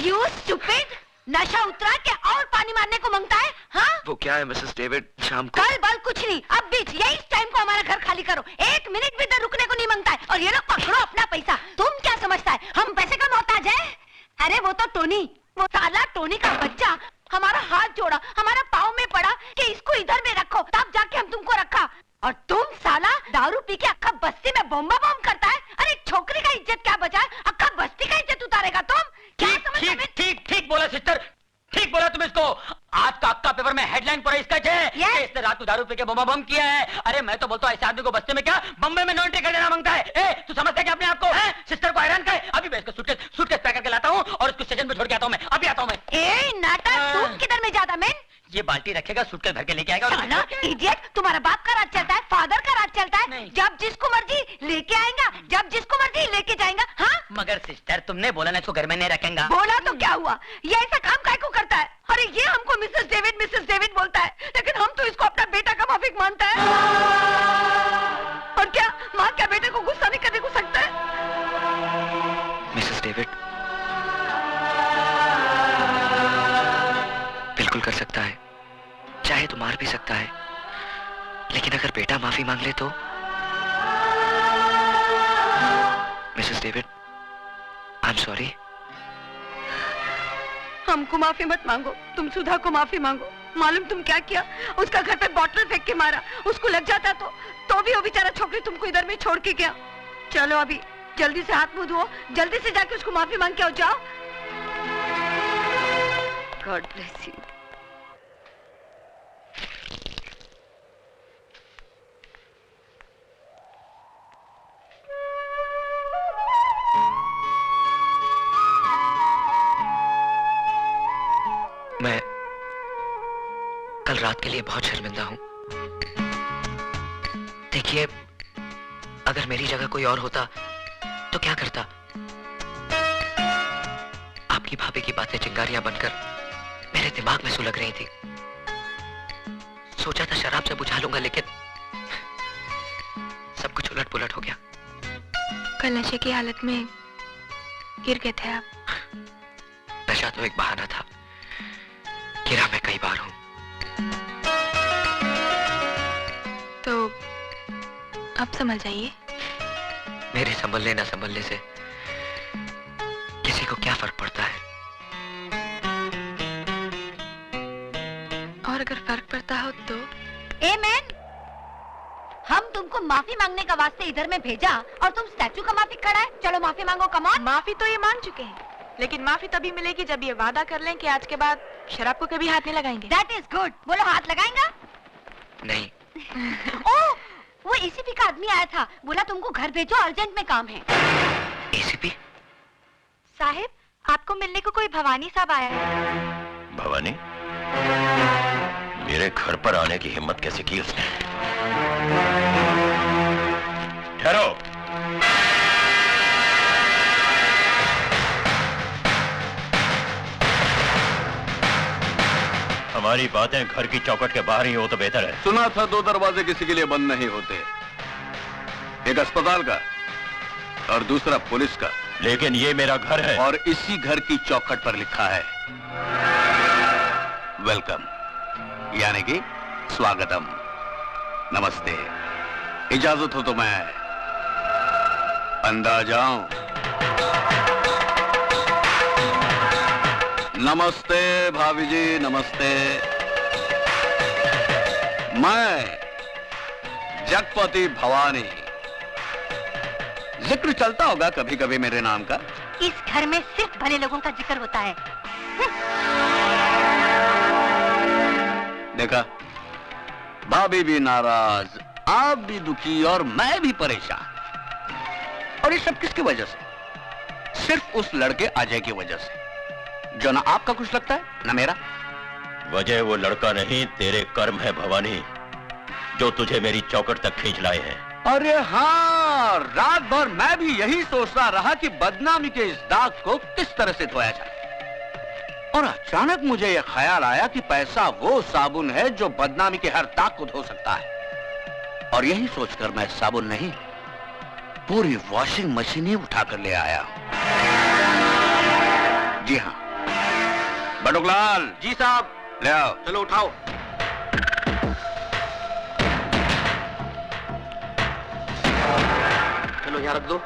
You stupid! नशा उतरा के और पानी मारने को मांगता है? हाँ? वो क्या है मिसेस डेविड, शाम को? कल बल कुछ नहीं, अब बीच यही टाइम को हमारा घर खाली करो। 1 मिनट भी इधर रुकने को नहीं मांगता है, और ये लोग पकड़ो अपना पैसा। तुम क्या समझता है हम पैसे का मोहताज है? अरे वो तो टोनी, वो साला टोनी का बच्चा हमारा हाथ जोड़ा, हमारा पाँव में पड़ा कि इसको इधर सिस्टर, ठीक बोला तुम इसको। आज का अक्का पेपर में हेडलाइन पर इसका है कि इसने रात को दारू पी के बम किया है। अरे मैं तो बोलता हूँ ऐसे आदमी को बस्ते में क्या बम्बई में नॉन टिकट देना मांगता है। ए, तू समझता है क्या अपने आप को? सिस्टर को हैरान करे। अभी मैं इसको सूटकेस पैक करके लाता हूँ और उसको स्टेशन पे छोड़ के आता हूँ। मैं अभी आता हूँ। मैं नाटक, तुम किधर में जाता मैं? ये बाल्टी रखेगा, सूटकेस भर के लेके आएगा। इडियट, तुम्हारा बाप का राज चलता है, फादर का राज चलता है। जब जिसको मर्जी लेके आएगा, जब जिसको मर्जी लेके जाएगा। हाँ, मगर सिस्टर तुमने बोला ना इसको घर में नहीं रखेगा। बोला तो क्या हुआ? ये ऐसा काम काय को करता है? अरे ये हमको मिसेस डेविड बोलता है, लेकिन हम तो इसको अपना बेटा का माफिक मानता है। और क्या माँ क्या बेटे को गुस्सा नहीं करने को सकता है? मिसेस डेविड बिल्कुल कर सकता है, चाहे तो मार भी सकता है, लेकिन अगर बेटा माफी मांग ले तो? Mrs David, I am sorry. हमको माफी मत मांगो, तुम सुधा को माफी मांगो। मालूम तुम क्या किया? उसका घर पे बॉटल फेंक के मारा। उसको लग जाता तो भी वो बेचारा छोकरी तुमको इधर में छोड़ के गया। चलो अभी जल्दी से हाथ मुंह धो, जल्दी से जाके उसको माफी मांग के आओ। जाओ। God bless you. मैं कल रात के लिए बहुत शर्मिंदा हूं। देखिए, अगर मेरी जगह कोई और होता तो क्या करता? आपकी भाभी की बातें चिंगारियां बनकर मेरे दिमाग में सुलग रही थी। सोचा था शराब से बुझा लूंगा, लेकिन सब कुछ उलट पुलट हो गया। कल नशे की हालत में गिर गए थे आप। नशा तो एक बहाना था, गिरा मैं कई बार हूं। तो अब संभल जाइए। मेरे संभलने ना संभलने से किसी को क्या फर्क पड़ता है? और अगर फर्क पड़ता हो तो? ए मैन, हम तुमको माफी मांगने का वास्ते इधर में भेजा और तुम स्टैचू का माफी खड़ा है। चलो माफी मांगो, कम ऑन। माफी तो ये मांग चुके हैं, लेकिन माफी तभी मिलेगी जब ये वादा कर लें कि आज के बाद शराब को कभी हाथ नहीं लगाएंगे। That is good। बोलो हाथ लगाएंगा? नहीं। ओह, वो एसीपी का आदमी आया था, बोला तुमको घर भेजो, अर्जेंट में काम है। एसीपी साहिब, आपको मिलने को कोई भवानी साहब आया है। भवानी? मेरे घर पर आने की हिम्मत कैसे की उसने? ठहरो। हमारी बातें घर की चौखट के बाहर ही हो तो बेहतर है। सुना था 2 दरवाजे किसी के लिए बंद नहीं होते, एक अस्पताल का और दूसरा पुलिस का। लेकिन ये मेरा घर है और इसी घर की चौखट पर लिखा है वेलकम, यानी कि स्वागतम, नमस्ते। इजाजत हो तो मैं अंदर जाऊं? नमस्ते भाभी जी, नमस्ते। मैं जगपति भवानी। जिक्र चलता होगा कभी कभी मेरे नाम का। इस घर में सिर्फ भले लोगों का जिक्र होता है। देखा, भाभी भी नाराज, आप भी दुखी और मैं भी परेशान। और ये सब किसकी वजह से? सिर्फ उस लड़के अजय की वजह से, जो ना आपका कुछ लगता है ना मेरा। वजह वो लड़का नहीं, तेरे कर्म है भवानी, जो तुझे मेरी चौखट तक खींच लाए हैं। अरे हाँ, रात भर मैं भी यही सोचता रहा कि बदनामी के इस दाग को किस तरह से धोया जाए। और अचानक मुझे यह ख्याल आया कि पैसा वो साबुन है जो बदनामी के हर दाग को धो सकता है। और यही सोचकर मैं साबुन नहीं, पूरी वॉशिंग मशीन ही उठाकर ले आया। जी हाँ बटुकलाल। जी साहब। ले आओ। चलो उठाओ। चलो यहाँ रख दो,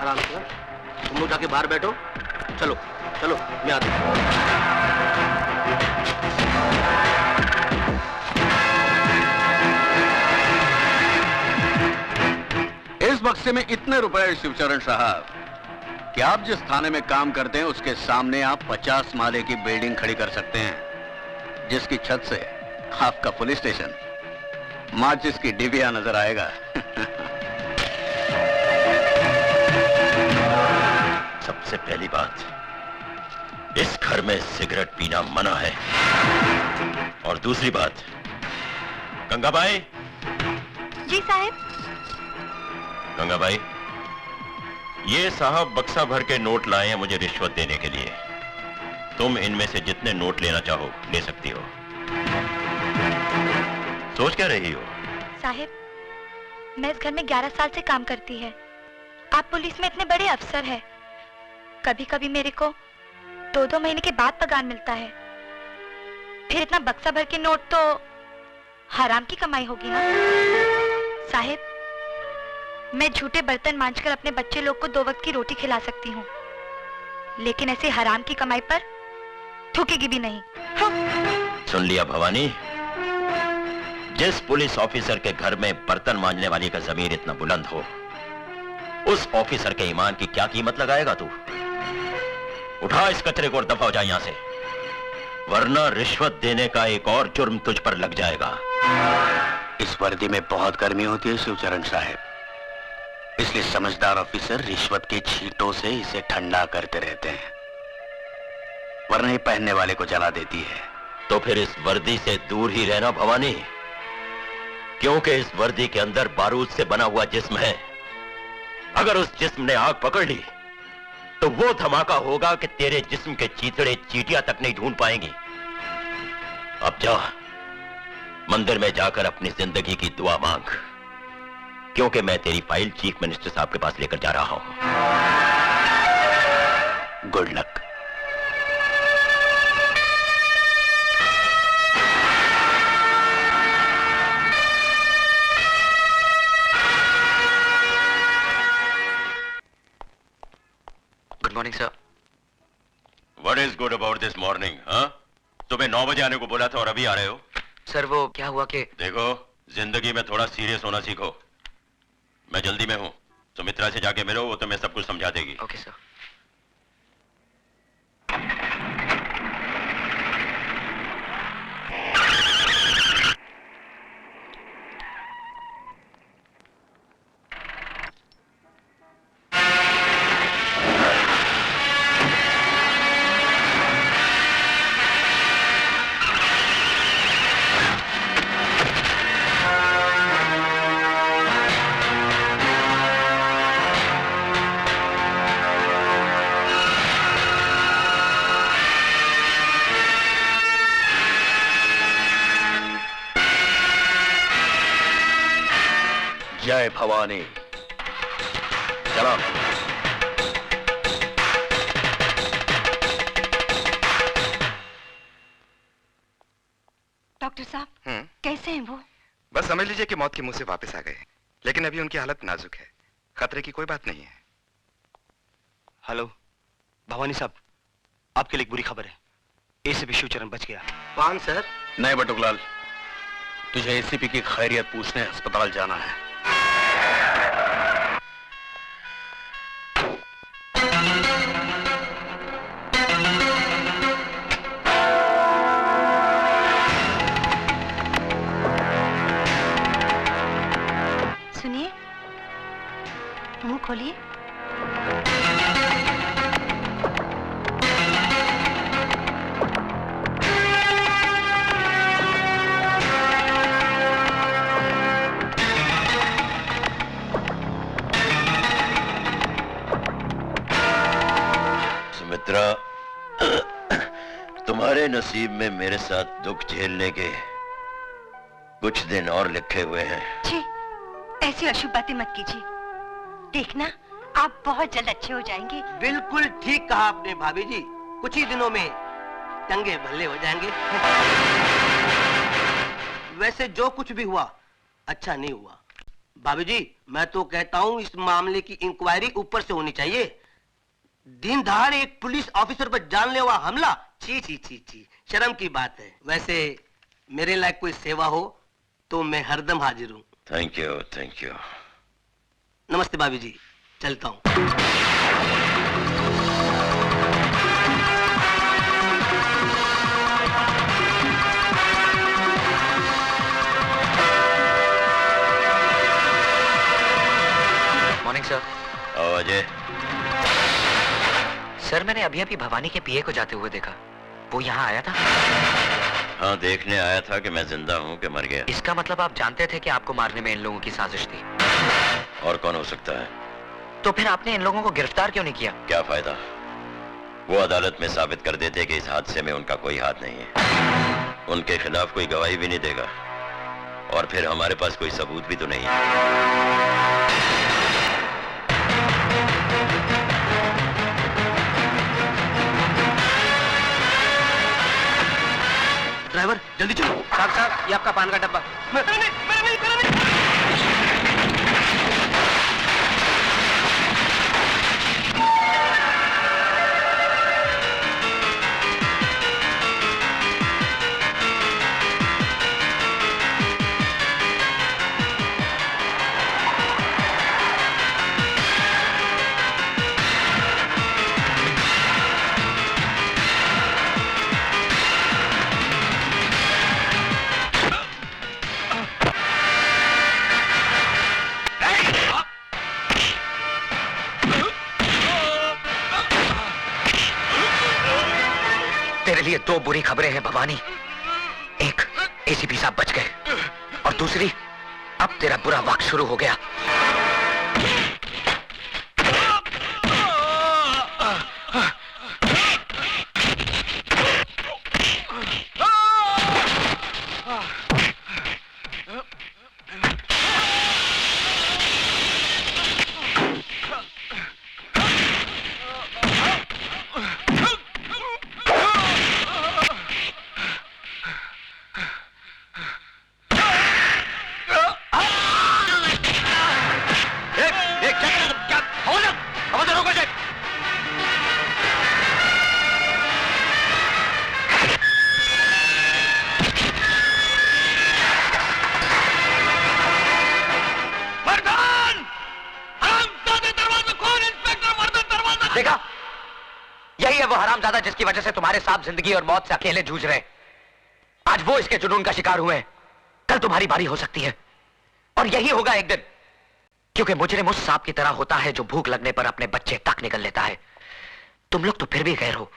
आराम से। तुम लोग जाके बाहर बैठो। चलो चलो, मैं आता हूं। इस बक्से में इतने रुपए शिवचरण साहब, कि आप जिस थाने में काम करते हैं उसके सामने आप 50 माले की बिल्डिंग खड़ी कर सकते हैं, जिसकी छत से आपका पुलिस स्टेशन माचिस की डिबिया नजर आएगा। सबसे पहली बात, इस घर में सिगरेट पीना मना है। और दूसरी बात, गंगाबाई। जी साहब। गंगाबाई, ये साहब बक्सा भर के नोट लाए हैं मुझे रिश्वत देने के लिए। तुम इनमें से जितने नोट लेना चाहो ले सकती हो। सोच क्या रही हो? साहब, मैं इस घर में 11 साल से काम करती है। आप पुलिस में इतने बड़े अफसर हैं। कभी कभी मेरे को 2-2 महीने के बाद पगार मिलता है। फिर इतना बक्सा भर के नोट तो हराम की कमाई होगी ना। साहब, मैं झूठे बर्तन मांजकर अपने बच्चे लोग को 2 वक्त की रोटी खिला सकती हूँ, लेकिन ऐसे हराम की कमाई पर थूकेगी भी नहीं। हाँ। सुन लिया भवानी, जिस पुलिस ऑफिसर के घर में बर्तन मांजने वाली का जमीर इतना बुलंद हो, उस ऑफिसर के ईमान की क्या कीमत लगाएगा तू? उठा इस कचरे को और दफा हो जा यहां से, वरना रिश्वत देने का एक और जुर्म तुझ पर लग जाएगा। इस वर्दी में बहुत गर्मी होती है शिवचरण साहब, इसलिए समझदार ऑफिसर रिश्वत की छींटों से इसे ठंडा करते रहते हैं, वरना ये पहनने वाले को जला देती है। तो फिर इस वर्दी से दूर ही रहना भवानी, क्योंकि इस वर्दी के अंदर बारूद से बना हुआ जिस्म है। अगर उस जिस्म ने आग पकड़ ली तो वो धमाका होगा कि तेरे जिस्म के चीथड़े चींटियां तक नहीं ढूंढ पाएंगी। अब जा, मंदिर में जाकर अपनी जिंदगी की दुआ मांग, क्योंकि मैं तेरी फाइल चीफ मिनिस्टर साहब के पास लेकर जा रहा हूं। Good luck. Good morning sir. What is good about this morning? हाँ? तुम्हें 9 बजे आने को बोला था और अभी आ रहे हो? सर वो क्या हुआ कि देखो, जिंदगी में थोड़ा सीरियस होना सीखो। मैं जल्दी में हूँ, सुमित्रा से जाके मिलो, वो तुम्हें सब कुछ समझा देगी। Okay sir. जय भवानी। चलो। डॉक्टर साहब, कैसे हैं वो? बस समझ लीजिए कि मौत के मुंह से वापस आ गए, लेकिन अभी उनकी हालत नाजुक है, खतरे की कोई बात नहीं है। हेलो भवानी साहब, आपके लिए एक बुरी खबर है। एसीपी शिवचरण बच गया। कौन सर? नहीं बटुकलाल, तुझे एसीपी की खैरियत पूछने अस्पताल जाना है। सुनिए, मुंह खोलिए। सुमित्रा, तुम्हारे नसीब में मेरे साथ दुख झेलने के कुछ दिन और लिखे हुए हैं। छी, ऐसी अशुभ बातें मत कीजिए। देखना, आप बहुत जल्द अच्छे हो जाएंगे। बिल्कुल ठीक कहा आपने भाभी जी, कुछ ही दिनों में चंगे भले हो जाएंगे। वैसे जो कुछ भी हुआ अच्छा नहीं हुआ। भाभी जी, मैं तो कहता हूँ इस मामले की इंक्वायरी ऊपर से होनी चाहिए। दिन दहाड़े एक पुलिस ऑफिसर पर जानलेवा हमला, छी छी छी छी, शर्म की बात है। वैसे मेरे लायक कोई सेवा हो तो मैं हरदम हाजिर हूँ। Thank you, thank you. नमस्ते भाभी जी, चलता हूँ। मैंने अभी अभी भवानी के पीए को जाते हुए देखा। वो यहाँ आया था? हाँ, देखने आया था कि मैं जिंदा हूँ कि मर गया। इसका मतलब आप जानते थे कि आपको मारने में इन लोगों की साजिश थी? और कौन हो सकता है? तो फिर आपने इन लोगों को गिरफ्तार क्यों नहीं किया? क्या फायदा? वो अदालत में साबित कर देते कि इस हादसे में उनका कोई हाथ नहीं है। उनके खिलाफ कोई गवाही भी नहीं देगा और फिर हमारे पास कोई सबूत भी तो नहीं है। ड्राइवर जल्दी चलो। साहब ये आपका पान का डब्बा। तेरे लिए दो बुरी खबरें हैं भवानी। एक, एसीपी साहब बच गए और दूसरी, अब तेरा बुरा वक्त शुरू हो गया। देखा, यही है वो हरामजादा जिसकी वजह से तुम्हारे साथ जिंदगी और मौत से अकेले जूझ रहे। आज वो इसके जुनून का शिकार हुए। कल तुम्हारी बारी हो सकती है और यही होगा एक दिन, क्योंकि मुजरिम उस सांप की तरह होता है जो भूख लगने पर अपने बच्चे तक निगल लेता है। तुम लोग तो फिर भी गैर हो।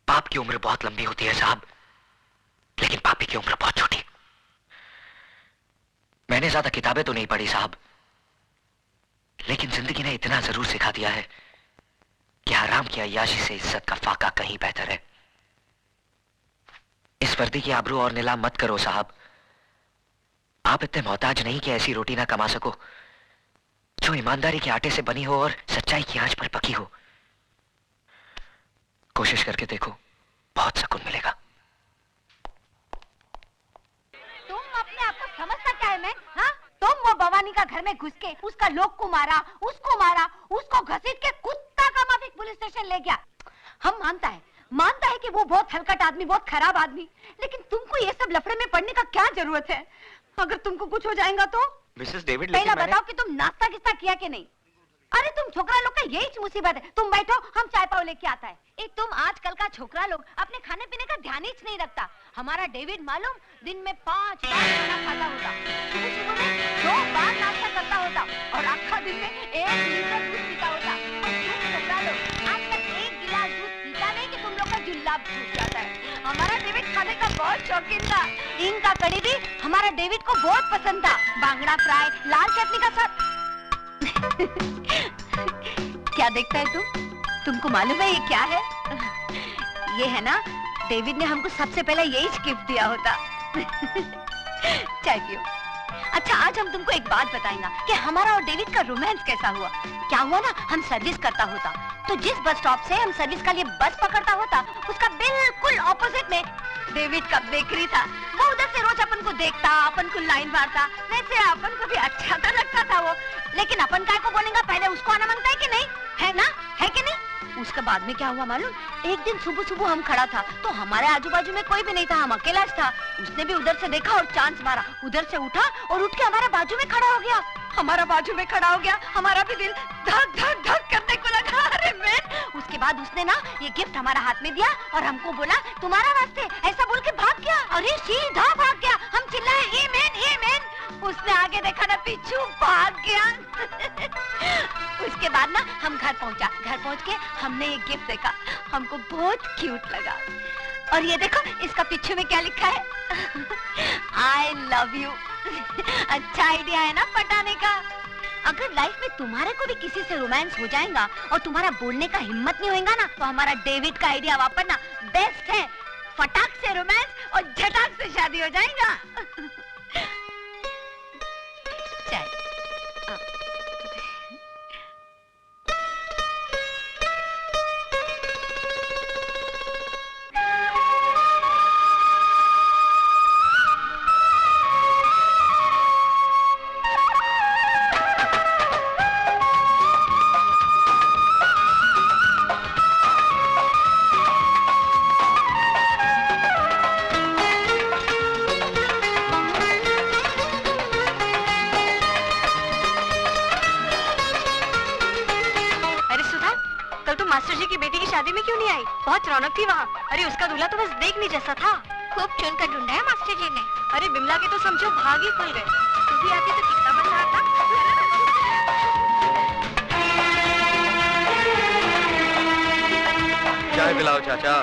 पाप की उम्र बहुत लंबी होती है साहब, लेकिन पापी की उम्र बहुत छोटी। मैंने ज्यादा किताबें तो नहीं पढ़ी साहब, लेकिन जिंदगी ने इतना जरूर सिखा दिया है कि हराम की अय्याशी से इज्जत का फाका कहीं बेहतर है। इस वर्दी की आबरू और नीलाम मत करो साहब। आप इतने मोहताज नहीं कि ऐसी रोटी ना कमा सको जो ईमानदारी के आटे से बनी हो और सच्चाई की आंच पर पकी हो। कोशिश करके देखो, बहुत सुकून मिलेगा। तुम अपने आप को समझता क्या है मैं? हाँ, तुम वो भवानी का घर में घुस के उसका लोग को मारा, उसको घसीट के कुत्ता का माफिक पुलिस स्टेशन ले गया। हम मानता है कि वो बहुत हलकट आदमी, बहुत खराब आदमी, लेकिन तुमको ये सब लफड़े में पड़ने का क्या जरूरत है? अगर तुमको कुछ हो जाएगा तो? मिसेस डेविड, पहला बताओ कि तुम नाश्ता किस्ता किया कि नहीं? अरे तुम छोकरा लोग का यही मुसीबत है। तुम बैठो, हम चाय पाव लेके आता है। एक तुम आजकल का छोकरा लोग अपने खाने पीने का ध्यान ही नहीं रखता। हमारा डेविड मालूम दिन में 5 बार खाना खाता होता, सुबह में 2 बार नाश्ता करता होता और आखा दिन में 1 लीटर दूध पीता होता। और तुम छोकरा लोग आज तक 1 गिलास दूध पीता नहीं कि तुम लोग का जुल्लाब छूट जाता है। हमारा डेविड खाने का बहुत शौकीन था। हींग का कड़ी भी हमारा डेविड को बहुत पसंद था। बांगड़ा फ्राई, लाल चटनी का साथ। क्या देखता है तुमको मालूम है ये क्या है? ये है ना, डेविड ने हमको सबसे पहले यही गिफ्ट दिया होता। चाय पियो। अच्छा, आज हम तुमको एक बात बताएंगे कि हमारा और डेविड का रोमांस कैसा हुआ। क्या हुआ ना, हम सर्विस करता होता तो जिस बस स्टॉप से हम सर्विस का लिए बस पकड़ता होता उसका बिल्कुल ऑपोजिट में डेविड का बेकरी था। वो उधर से रोज अपन को देखता, अपन को लाइन मारता, वैसे अपन को भी अच्छा तो लगता था वो। लेकिन अपन काय को बोलेंगे, पहले उसको आना मांगता है कि नहीं, है ना, है कि नहीं? उसके बाद में क्या हुआ मालूम? एक दिन सुबह हम खड़ा था तो हमारे आजू बाजू में कोई भी नहीं था, हम अकेला था। उसने भी उधर से देखा और चांस मारा, उधर से उठा और उठ के हमारे बाजू में खड़ा हो गया। हमारा बाजू में खड़ा हो गया, हमारा भी दिल धक धक धक करने को लगा। अरे मैन, उसके बाद उसने ना ये गिफ्ट हमारा हाथ में दिया और हमको बोला तुम्हारा वास्ते, ऐसा बोल के भाग गया। अरे सीधा भाग गया। हम चिल्लाए ए मैन, ए मैन। उसने आगे देखा ना पीछू भाग गया। उसके बाद ना हम घर पहुंच के हमने ये गिफ्ट देखा, हमको बहुत क्यूट लगा। और ये देखो इसका पीछे में क्या लिखा है, I love you। अच्छा आइडिया है ना पटाने का। अगर लाइफ में तुम्हारे को भी किसी से रोमांस हो जाएगा और तुम्हारा बोलने का हिम्मत नहीं होगा ना, तो हमारा डेविड का आइडिया वापरना बेस्ट है। फटाक से रोमांस और झटाक से शादी हो जाएगा। चाय। बहुत रौनक थी वहाँ। अरे उसका दूल्हा तो बस देखने जैसा था। खूब चुन कर ढूंढा है मास्टर जी ने। अरे बिमला के तो समझो भाग ही खुल गए। तू भी आती तो कितना मजा आता। चाय पिलाओ चाचा।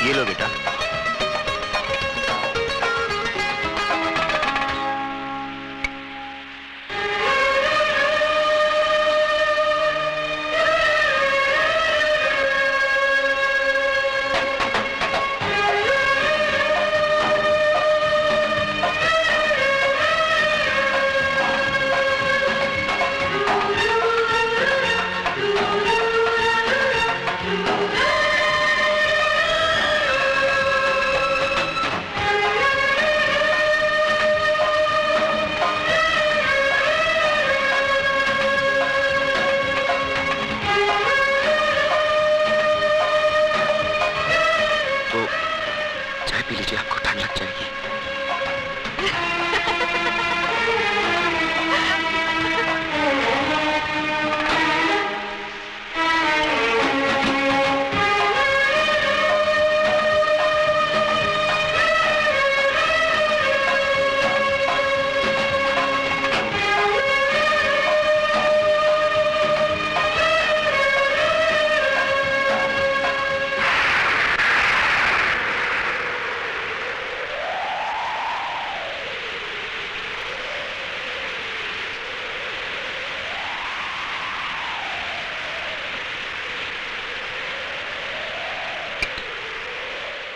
ये लो बेटा।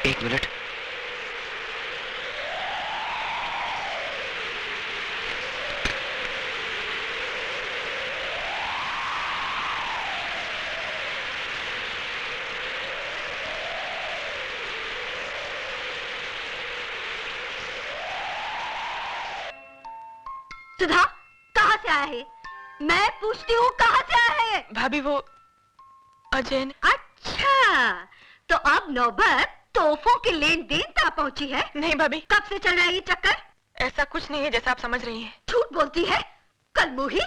एक मिनट। सुधा कहाँ से आया है? मैं पूछती हूँ कहाँ से आया है? भाभी वो अजय ने। अच्छा तो अब नौबत तोहफों की लेन देन तक पहुंची है। नहीं भाभी। कब से चल रहा है ये चक्कर? ऐसा कुछ नहीं है जैसा आप समझ रही हैं। झूठ बोलती है कल मुही।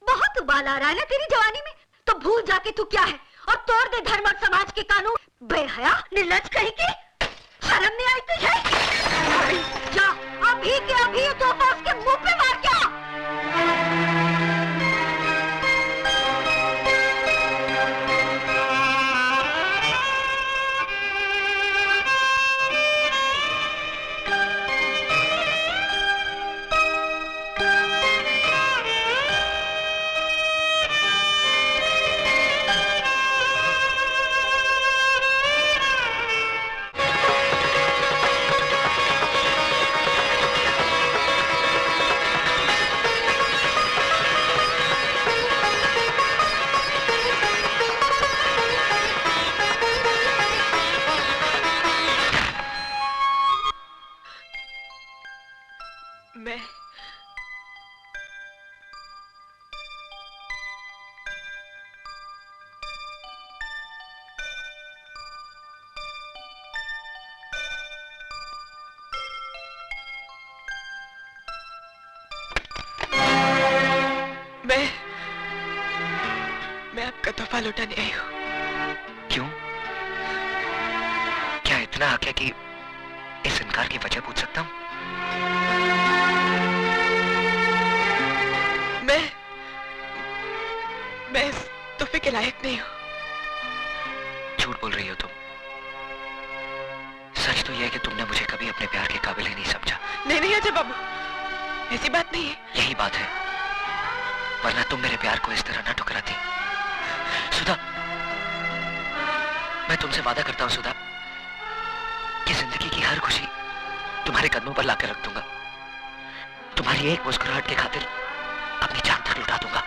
बहुत उबाल आ रहा है ना तेरी जवानी में, तो भूल जाके तू क्या है और तोड़ दे धर्म और समाज के कानून। बेहया निर्लज कहीं की, शर्म नहीं आई तुझे? जा अभी के अभी तोहफा उसके मुंह पे मार के आ। तोहफा लौटाने आई हूँ। क्यों? क्या इतना हक है कि इस इनकार की वजह पूछ सकता हूँ? मैं इस तोहफे के लायक नहीं हूँ। झूठ बोल रही हो तुम। सच तो यह है कि तुमने मुझे कभी अपने प्यार के काबिल ही नहीं समझा। नहीं अजय बाबू, ऐसी बात नहीं है। यही बात है, वरना तुम मेरे प्यार को इस तरह ना ठुकराती। सुधा, मैं तुमसे वादा करता हूं सुधा, कि जिंदगी की हर खुशी तुम्हारे कदमों पर लाकर रख दूंगा। तुम्हारी एक मुस्कुराहट की खातिर अपनी जान तक लुटा दूंगा।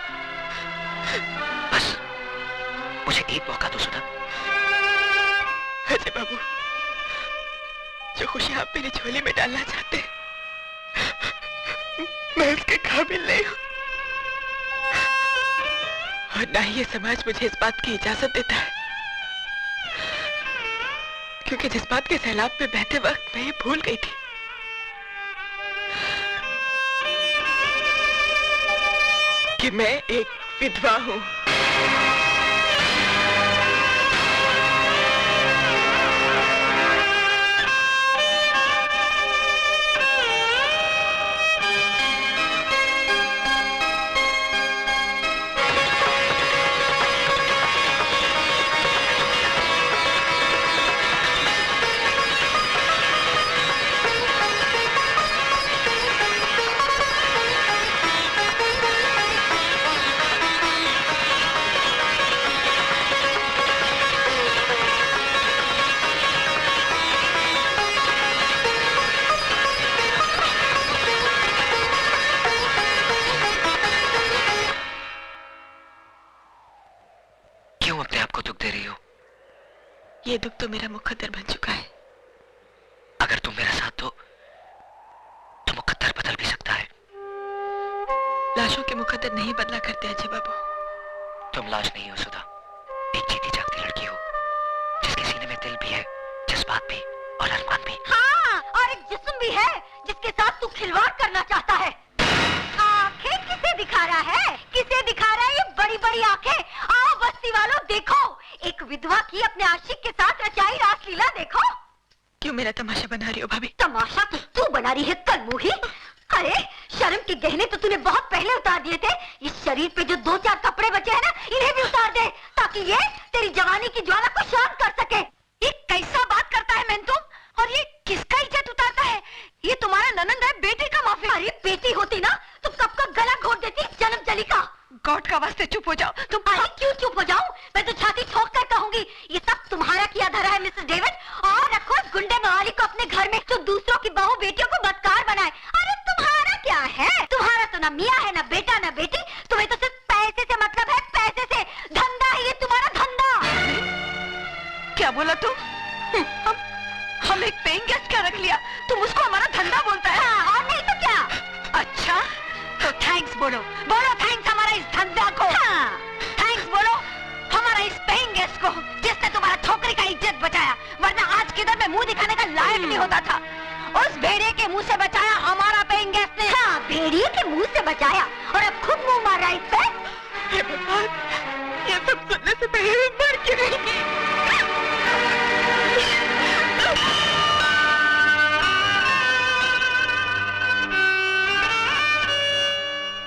बस मुझे एक मौका दो सुधा। अजय बाबू, जो खुशी आप मेरी झोली में डालना चाहते हैं, मैं उसके काबिल नहीं हूँ। और ना ही ये समाज मुझे इस बात की इजाजत देता है, क्योंकि जिस बात के सैलाब में बहते वक्त मैं ये भूल गई थी कि मैं एक विधवा हूँ। ये दुख तो मेरा मुकद्दर बन चुका है। अगर तुम मेरा साथ दो तो मुकद्दर बदल भी सकता है। लाशों के मुकद्दर नहीं बदला करते अजय बाबू। तुम लाश नहीं हो सुधा, एक जीती जागती लड़की हो, जिसके सीने में दिल भी है, जज्बात भी और अरमान भी। हाँ, और एक जिस्म भी है जिसके साथ तू खिलवाड़ करना चाहता है। आंखें किसे दिखा रहा है? किसे दिखा रहा है ये बड़ी बड़ी आंखें? आओ बस्ती वालों, देखो एक विधवा की अपने आशिक के साथ रचाई रासलीला देखो। क्यों मेरा तमाशा बना रही हो भाभी? तमाशा तो तू बना रही है कलमुही। अरे शर्म के गहने तो तूने बहुत पहले उतार दिए थे। इस शरीर पे जो 2-4 कपड़े बचे हैं ना, इन्हें भी उतार दे, ताकि ये तेरी जवानी की ज्वाला को शांत कर सके। ये कैसा बात करता है मेंतुम? और ये किसका इज्जत उतारता है? ये तुम्हारा ननंद है, बेटे का माफी। अरे बेटी होती ना तो कब का गला घोट देती जन्म जली का। गॉड का वास्ते चुप हो जाओ तुम। अरे क्यों चुप हो जाऊं? मैं तो छाती ठोक कर कहूंगी, ये सब तुम्हारा किया धरा है मिसेस डेविड। और रखो उस गुंडे मवाली को अपने घर में, जो दूसरों की बहू बेटियों को बदकार बनाए। अरे तुम्हारा क्या है? तुम्हारा तो ना मियाँ है, ना बेटा, ना बेटी। तुम्हें तो सिर्फ पैसे से मतलब है, पैसे से। धंधा है ये तुम्हारा, धंधा। क्या बोला तुम? हम एक पेइंग गेस्ट क्या रख लिया, तुम उसको हमारा धंधा बोलता है? हाँ, और नहीं तो क्या। अच्छा तो थैंक्स बोलो, बोलो थैंक्स हमारा इस धंधा को। हाँ, थैंक्स बोलो हमारा इस पेइंग गेस्ट को, जिसने तुम्हारा छोकरी का इज्जत बचाया, वरना आज किधर में मुंह दिखाने का लायक नहीं होता था। उस भेड़िए के मुंह से बचाया हमारा पेइंग गेस्ट ने। हाँ, भेड़िए के मुंह से बचाया और अब खुद मुंह मार रहा है इस पे। हे भगवान, ये सब सुनने से पहले मैं मर क्यों नहीं?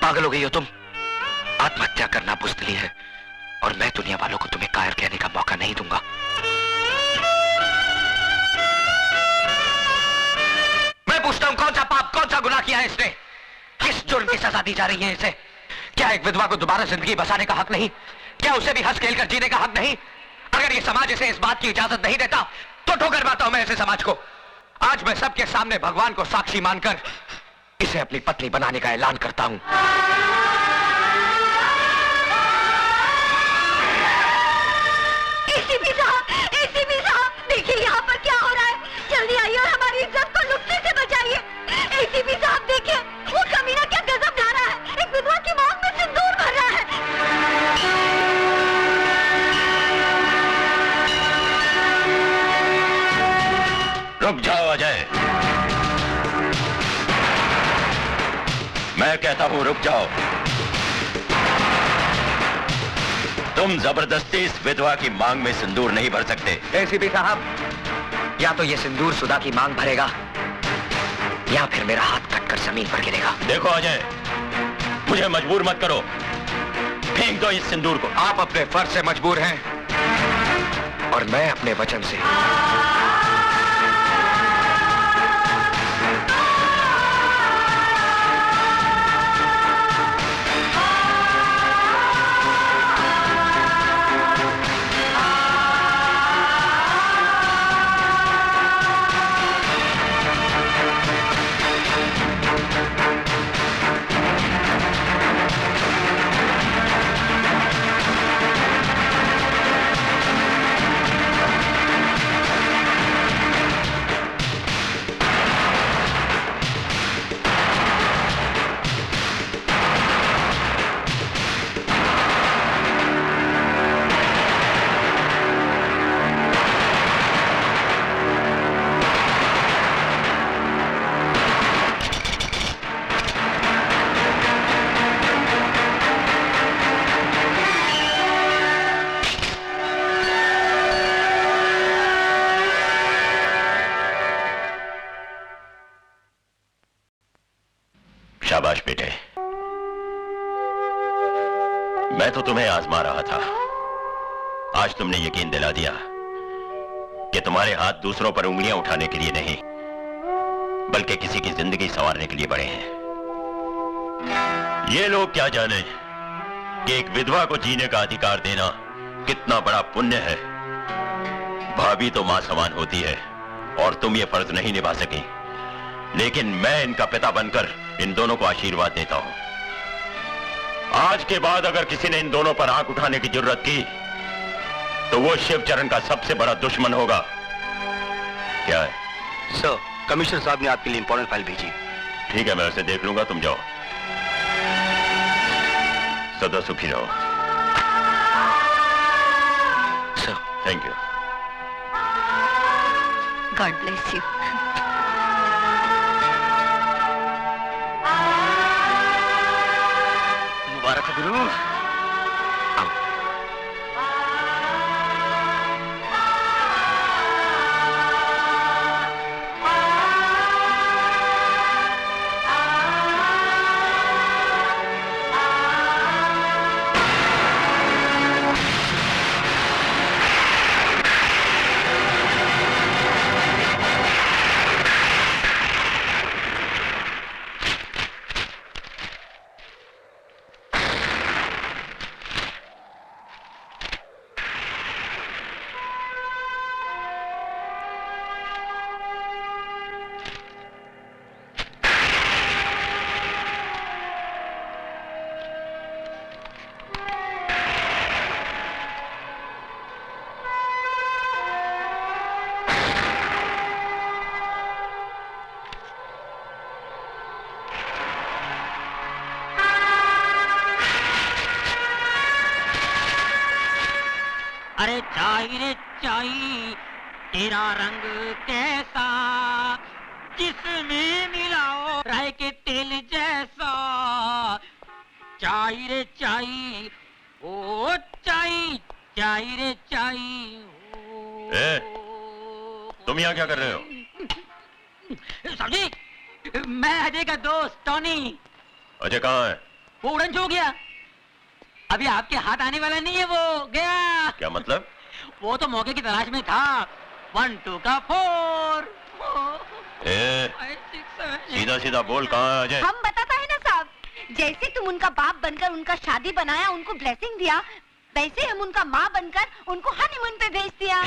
पागल हो गई हो तुम? आत्महत्या करना बुज़दिली है और मैं दुनिया वालों को तुम्हें कायर कहने का मौका नहीं दूंगा। मैं पूछता हूं, कौन सा पाप, कौन सा गुनाह किया है इसने? किस जुर्म की सजा दी जा रही है इसे? क्या एक विधवा को दोबारा जिंदगी बसाने का हक नहीं? क्या उसे भी हंस खेल कर जीने का हक नहीं? अगर ये समाज इसे इस बात की इजाजत नहीं देता तो ठोकर मारता हूं मैं ऐसे समाज को। आज मैं सबके सामने भगवान को साक्षी मानकर इसे अपनी पत्नी बनाने का ऐलान करता हूं। एसीपी साहब, देखिए यहाँ पर क्या हो रहा है। जल्दी आइए और हमारी इज्जत को लुटने से बचाइए। एसीपी साहब देखिए, वो कमीना क्या गजब ढा रहा है। एक विधवा की मौत में सिंदूर भर रहा है। रुक जाओ अजय, मैं कहता हूं रुक जाओ। तुम जबरदस्ती इस विधवा की मांग में सिंदूर नहीं भर सकते। एसीपी साहब, या तो ये सिंदूर सुधा की मांग भरेगा या फिर मेरा हाथ कटकर जमीन पर गिरेगा। देखो अजय, मुझे मजबूर मत करो, फेंक दो इस सिंदूर को। आप अपने फर्ज से मजबूर हैं और मैं अपने वचन से। शाबाश बेटे, मैं तो तुम्हें आजमा रहा था। आज तुमने यकीन दिला दिया कि तुम्हारे हाथ दूसरों पर उंगलियां उठाने के लिए नहीं, बल्कि किसी की जिंदगी संवारने के लिए बड़े हैं। ये लोग क्या जाने कि एक विधवा को जीने का अधिकार देना कितना बड़ा पुण्य है। भाभी तो मां समान होती है और तुम ये फर्ज नहीं निभा सकी, लेकिन मैं इनका पिता बनकर इन दोनों को आशीर्वाद देता हूं। आज के बाद अगर किसी ने इन दोनों पर आंख उठाने की जरूरत की तो वो शिवचरण का सबसे बड़ा दुश्मन होगा। क्या है? सर, कमिश्नर साहब ने आपके लिए इंपॉर्टेंट फाइल भेजी। ठीक है, मैं उसे देख लूंगा, तुम जाओ। सदा सुखी रहो। Sir, thank you. God bless you. मुबारक हो गुरु। अरे चाई रे चाई, तेरा रंग कैसा, जिसमें मिलाओ राय के तेल जैसा। चाई रे चाई, ओ चाई, चाई रे चाई। ए, तुम यहाँ क्या कर रहे हो? साहब जी, मैं अजय का दोस्त टॉनी। अजय कहाँ है? वो उड़न छू गया, अभी आपके हाथ आने वाला नहीं है, वो गया। क्या मतलब? वो तो मौके की तलाश में था। 1 2 का 4। ए, सीधा सीधा बोल, कहाँ है अजय? हम बताता है ना साहब, जैसे तुम उनका बाप बनकर उनका शादी बनाया, उनको ब्लेसिंग दिया, वैसे हम उनका माँ बनकर उनको हनीमून पे भेज दिया।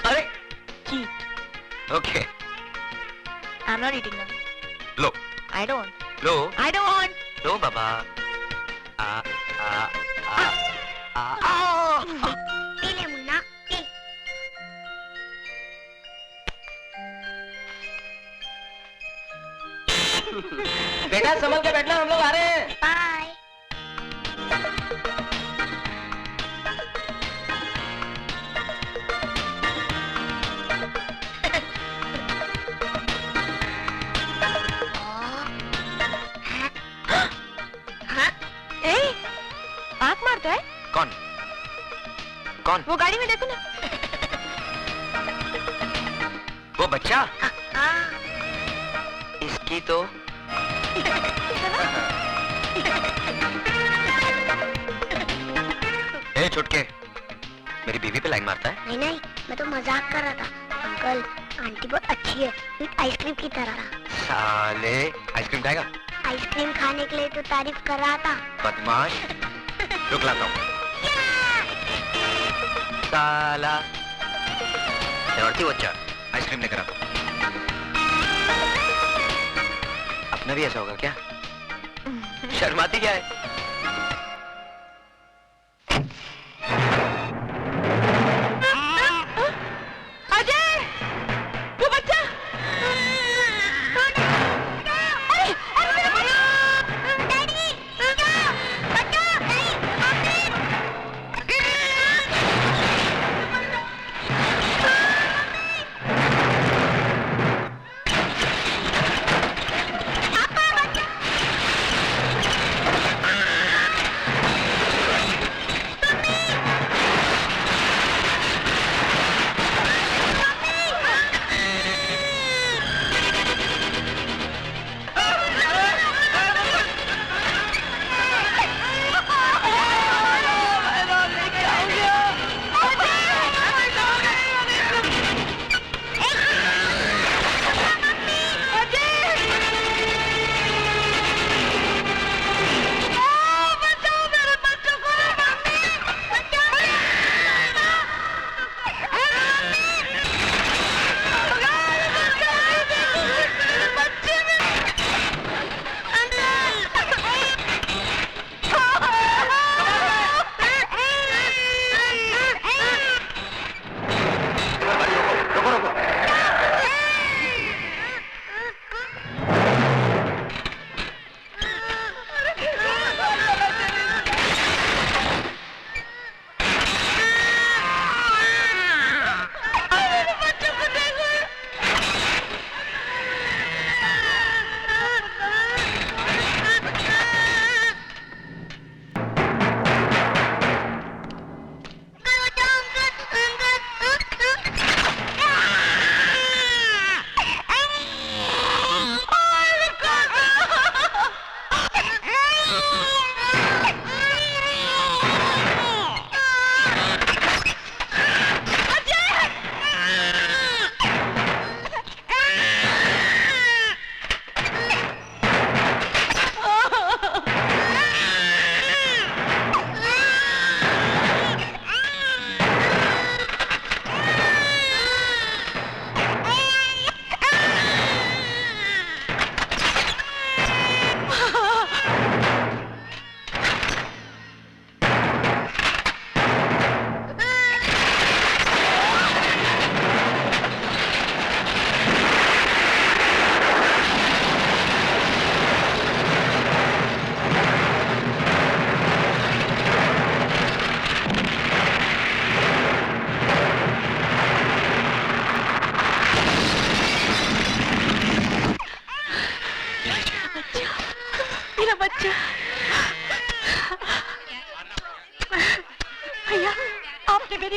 अरे okay, I'm not eating them. Low I don't. Low I don't want. Low Baba. P ले मुन्ना, पी। बेटा संभल के बैठना, हम लोग आ रहे हैं। Bye. मारता है? कौन कौन? वो गाड़ी में देखो ना। वो बच्चा? इसकी तो ए छुटके, मेरी बीवी पे लाइन मारता है? नहीं नहीं, मैं तो मजाक कर रहा था। अंकल आंटी बहुत अच्छी है, एक आइसक्रीम की तरह। साले आइसक्रीम खाएगा? आइसक्रीम खाने के लिए तो तारीफ कर रहा था। बदमाश, रुक लाता हूँ। साला शरारती बच्चा, आइसक्रीम लेकर आता हूँ। अपना भी ऐसा होगा क्या? शर्माती क्या है?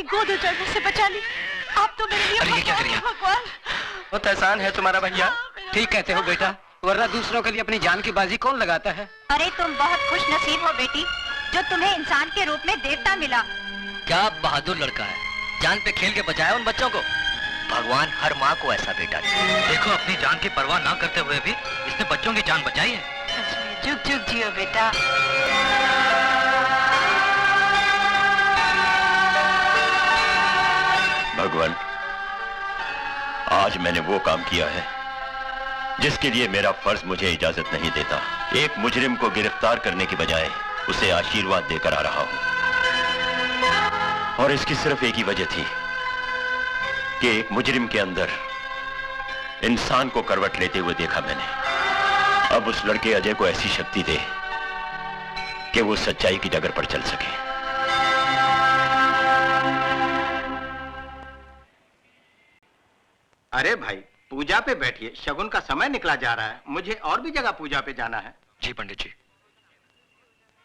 गोद उजाड़ने से बचा ली। आप तो मेरे लिए अरे ये क्या करिए भगवान। बहुत एहसान है तुम्हारा भैया। ठीक कहते हो बेटा, वरना दूसरों के लिए अपनी जान की बाजी कौन लगाता है? अरे तुम बहुत खुश नसीब हो बेटी, जो तुम्हें इंसान के रूप में देवता मिला। क्या बहादुर लड़का है, जान पे खेल के बचाया उन बच्चों को। भगवान हर माँ को ऐसा बेटा दे। देखो अपनी जान की परवाह ना करते हुए भी इसने बच्चों की जान बचाई है। जुग जुग जियो बेटा। भगवान, आज मैंने वो काम किया है जिसके लिए मेरा फर्ज मुझे इजाजत नहीं देता। एक मुजरिम को गिरफ्तार करने की बजाय उसे आशीर्वाद देकर आ रहा हूं, और इसकी सिर्फ एक ही वजह थी कि एक मुजरिम के अंदर इंसान को करवट लेते हुए देखा मैंने। अब उस लड़के अजय को ऐसी शक्ति दे कि वो सच्चाई की डगर पर चल सके। अरे भाई, पूजा पे बैठिए, शगुन का समय निकला जा रहा है। मुझे और भी जगह पूजा पे जाना है। जी पंडित जी।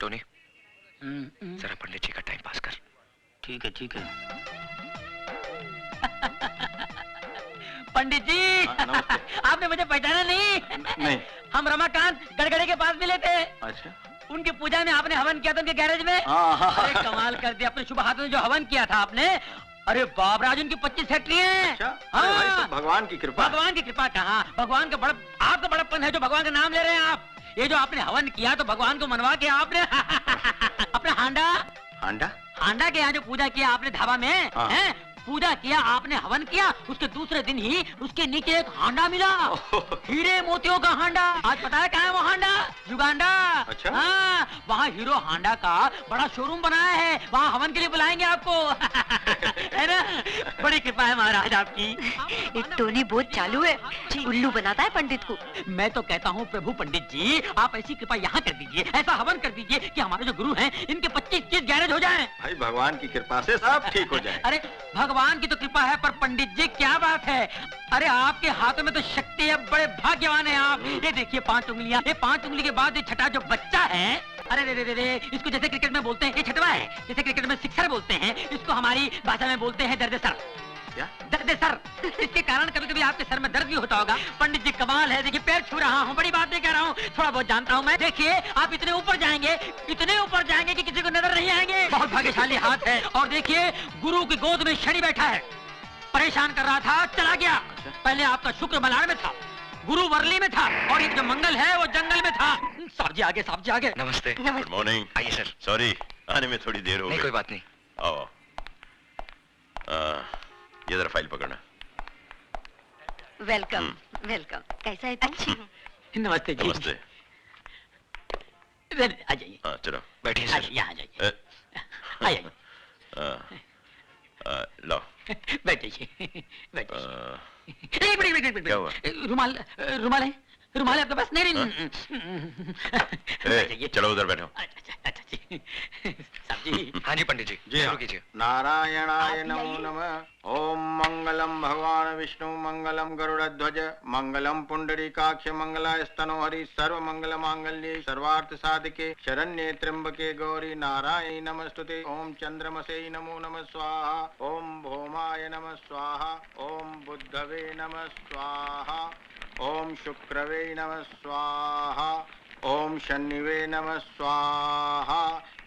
टोनी, जरा पंडित जी का टाइम पास कर। ठीक है ठीक है। पंडित जी आपने मुझे पहचाना नहीं? नहीं। हम रमाकांत गड़गड़े के पास मिले थे। अच्छा। उनकी पूजा में आपने हवन किया था उनके गैरेज में। अरे कमाल कर दिया, अपने शुभ हाथों में जो हवन किया था आपने। अरे बाप राज, उनकी 25 फैक्ट्री है। अच्छा? हाँ। भाई सब भगवान की कृपा। भगवान की कृपा कहाँ, भगवान का बड़ा, आपका बड़प्पन है जो भगवान का नाम ले रहे हैं आप। ये जो आपने हवन किया तो भगवान को मनवा के आपने अपना हांडा के यहाँ जो पूजा किया आपने धाबा में, हाँ। है पूजा किया आपने, हवन किया, उसके दूसरे दिन ही उसके नीचे एक हांडा मिला, हीरे मोतियों का हांडा। आज पता है कहाँ है वो हांडा? युगांडा। अच्छा? हाँ, वहाँ हीरो हांडा का बड़ा शोरूम बनाया है, वहाँ हवन के लिए बुलाएंगे आपको। है ना? बड़ी कृपा है महाराज आपकी। एक टोनी बहुत चालू है, उल्लू बनाता है पंडित को। मैं तो कहता हूँ प्रभु पंडित जी, आप ऐसी कृपा यहाँ कर दीजिए, ऐसा हवन कर दीजिए कि हमारे जो गुरु हैं इनके 25-30 गैरेज हो जाएं। भाई भगवान की कृपा से सब ठीक हो जाए। अरे भगवान की तो कृपा है, पर पंडित जी क्या बात है, अरे आपके हाथों में तो शक्ति है, बड़े भाग्यवान हैं आप। ये देखिए 5 उंगलियां, ये 5 उंगली के बाद ये छठा जो बच्चा है, अरे रे रे रे, इसको जैसे क्रिकेट में बोलते हैं ये छठवा है, जैसे क्रिकेट में सिक्सर बोलते हैं, इसको हमारी भाषा में बोलते हैं दर्द सर। क्या? दर्द सर। इसके कारण कभी कभी आपके सर में दर्द भी होता होगा। पंडित जी कमाल है, देखिए पैर छू रहा हूँ, बड़ी बात नहीं कह रहा हूँ, थोड़ा बहुत जानता हूँ मैं। देखिए आप इतने ऊपर जाएंगे कि किसी को नजर नहीं आएंगे। बहुत भाग्यशाली हाथ है। और देखिए गुरु की गोद में शनि बैठा है, परेशान कर रहा था, चला गया। पहले आपका शुक्र मलाड़ में था, गुरु वर्ली में था, और ये जो मंगल है वो जंगल में था। साहब जी आगे, साहब जी आगे। नमस्ते। Good morning. आइए सर। सॉरी आने में थोड़ी देर हो गई। नहीं कोई बात नहीं। आओ। ये जरा फाइल पकड़ना। Welcome welcome. कैसा है तुम? अच्छी। नमस्ते जी। नमस्ते। आ जाइए। हाँ चलो बैठिए सर। यहाँ जाइए, आइए। लो बैठिए बैठिए। क्या हुआ? रुमाल रुमाल है, रुमाल है आपके पास? नहीं चलो उधर बैठो। अच्छा जी। साहब जी। हाँ जी पंडित जी, शुरू कीजिए। नारायणाय नमो नमः। ओम मंगलम भगवान विष्णु, मंगलम गरुड़ध्वज, मंगलम पुंडरीकाक्ष, मंगलाय स्तनोहरि, सर्व मंगल मांगल्ये, सर्वार्थ साधिके, शरण्ये त्र्यंबके गौरी नारायणी नमस्तुते। ओम चंद्रमसे नमो नमः स्वाहा, ओम भौमाय नमः स्वाहा, ओम बुद्धवे नमः स्वाहा, ओम शुक्रवे नमः स्वाहा, ओम शनिवे नमः स्वाहा,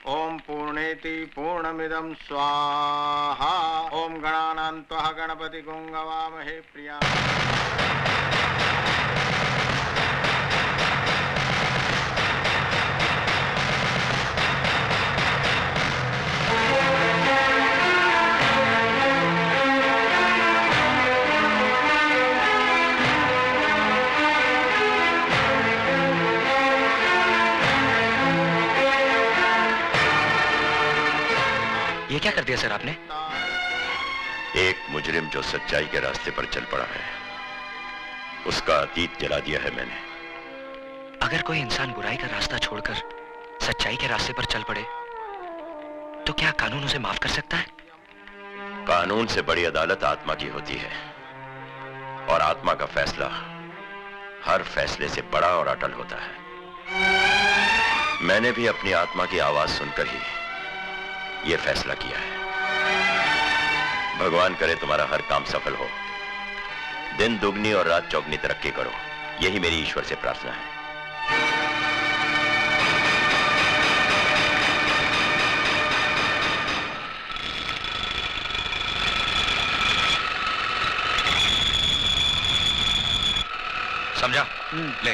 ओम पूर्णेति पूर्णमिदं स्वाहा, ओम गणानान्त्वा गणपति गुंगवामहे प्रिया। ये क्या कर दिया सर आपने? एक मुजरिम जो सच्चाई के रास्ते पर चल पड़ा है, उसका अतीत जला दिया है मैंने। अगर कोई इंसान बुराई का रास्ता छोड़कर सच्चाई के रास्ते पर चल पड़े तो क्या कानून उसे माफ कर सकता है? कानून से बड़ी अदालत आत्मा की होती है, और आत्मा का फैसला हर फैसले से बड़ा और अटल होता है। मैंने भी अपनी आत्मा की आवाज सुनकर ही यह फैसला किया है। भगवान करे तुम्हारा हर काम सफल हो, दिन दुगनी और रात चौगनी तरक्की करो, यही मेरी ईश्वर से प्रार्थना है। समझा? ले।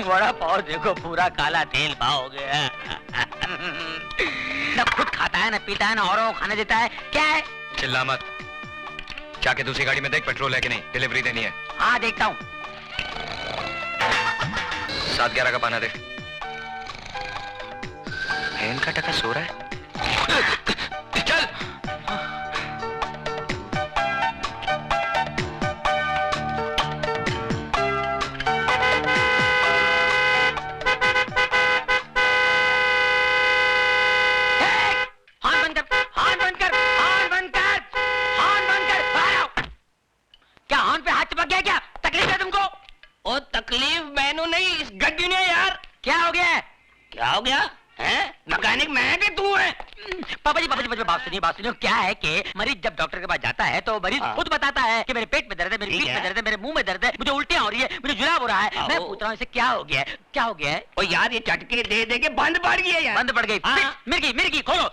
बड़ा पाव देखो, पूरा काला तेल पाव हो गया। न खुद खाता है, न पीता है, न औरों को खाने देता है। क्या है? चिल्ला मत। जाके दूसरी गाड़ी में देख पेट्रोल है कि नहीं, डिलीवरी देनी है। हाँ देखता हूँ। 7-11 का पाना दे। हैन का टका सो रहा है। चल। क्या हो गया है? मैकेनिक मैं है कि तू है? पापा जी बात सुनिए। क्या है कि मरीज जब डॉक्टर के पास जाता है तो मरीज खुद बताता है कि मेरे पेट में दर्द है, मेरी पीठ में दर्द है, मेरे मुंह में दर्द है, मुझे उल्टियां हो रही है, मुझे जुलाब हो रहा है। मैं पूछ रहा हूँ इसे क्या हो गया है? ओ यार ये चटके दे दे के बंद पड़ गई है यार। बंद पड़ गई। मिर्गी खोलो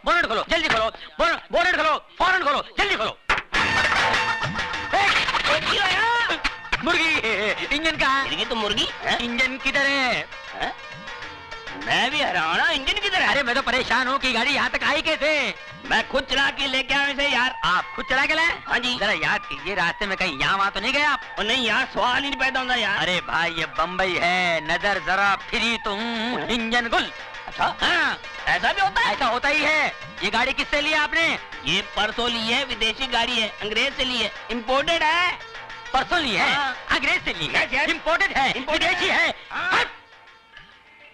बोनट खोलो, जल्दी खोलो, बोनट खोलो, फौरन खोलो, जल्दी खोलो। मुर्गी इंजन कहाँ है? तो मुर्गी इंजन किधर है? मैं भी हैरान हूं, इंजन किधर है? अरे मैं तो परेशान हूँ कि गाड़ी यहाँ तक आई कैसे? मैं खुद चला के लेके आया इसे यार। आप खुद चला के लाए? हाँ जी। जरा याद कीजिए रास्ते में कहीं यहाँ वहाँ तो नहीं गए आप? और नहीं यार, सवाल ही नहीं पैदा होता यार। अरे भाई ये बम्बई है, नजर जरा फिरी तुम इंजन गुल। अच्छा हाँ, ऐसा भी होता है? ऐसा होता ही है। ये गाड़ी किससे ली आपने? ये परसों ली है, विदेशी गाड़ी है, अंग्रेज से ली है, इम्पोर्टेड है। परसों ली है? हाँ। अंग्रेज से ली है, Yes. इम्पोर्टेड है, विदेशी है। हट!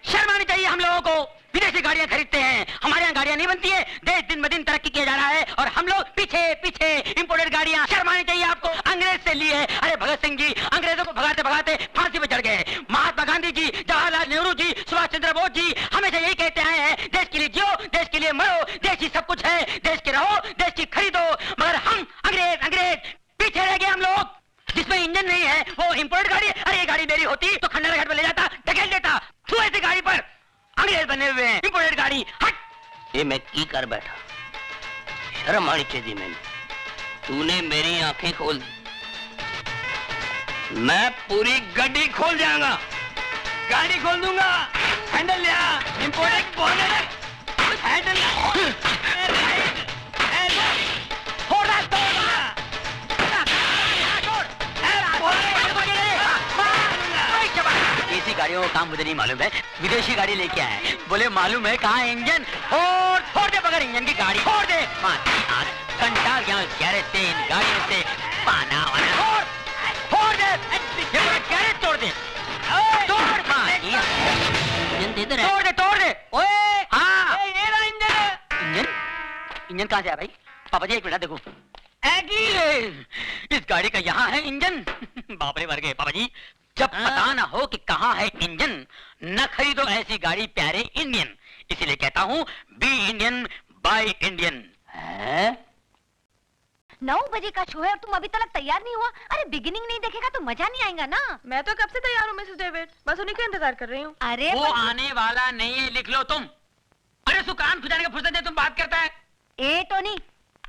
शर्म आनी चाहिए हम लोगों को। विदेशी गाड़ियां खरीदते हैं, हमारे यहाँ गाड़ियां नहीं बनती है। देश दिन ब दिन तरक्की किया जा रहा है और हम लोग पीछे इंपोर्टेड गाड़ियां। शर्म आनी चाहिए आपको। अंग्रेज से ली है। अरे भगत सिंह जी अंग्रेजों को भगाते भगाते फांसी पे चढ़ गए। महात्मा गांधी जी, जवाहरलाल नेहरू जी, सुभाष चंद्र बोस जी हमेशा यही कहते आए हैं, देश के लिए जियो, देश के लिए मरो, देश ही सब कुछ है, देश के रहो, देश की खरीदो। मगर हम अंग्रेज पीछे रह गए। हम लोग जिसमें इंजन नहीं है वो इंपोर्टेड गाड़ी है। अरे ये गाड़ी मेरी होती तो खंडर घाट में ले जाता, ढकेल देता। तू ऐसी गाड़ी पर अंग्रेज बने हुए हैं, इंपोर्टेड गाड़ी। हट! ये मैं की कर बैठा, शर्म आनी चाहिए मैंने। तूने मेरी आंखें खोल दी, मैं पूरी गाड़ी खोल जाऊंगा, गाड़ी खोल दूंगा। हैंडल लिया, इंपोर्टेड बोनट, हैंडल ऐसी गाड़ियों का काम मुझे नहीं मालूम है। विदेशी गाड़ी लेके आए हैं, बोले मालूम है कहाँ इंजन? फोड़ दे बगैर इंजन की गाड़ी, फोड़ दे। घंटा गया गैरेज से, इन गाड़ियों से पाना वाना फोड़ दे, गैरेज तोड़ दे, तोड़ दे। ओए हाँ, इंजन कहाँ से आया भाई? पापा जी एक मिनट देखो, इस गाड़ी का यहाँ है इंजन। बाप रे मर गए पापा जी। जब पता ना हो कि कहाँ है इंजन, न खरीदो ऐसी गाड़ी प्यारे इंडियन। इसीलिए कहता हूँ बी इंडियन बाय इंडियन। 9 बजे का शो है और तुम अभी तक तैयार नहीं हुआ? अरे बिगिनिंग नहीं देखेगा तो मजा नहीं आएगा ना। मैं तो कब से तैयार हूँ मिसेस डेविड, बस उन्हीं का इंतजार कर रही हूँ। अरे वो आने वाला नहीं है, लिख लो तुम। अरे सुकान खुजाने का फुर्सत है, तुम बात करता है। ए टोनी,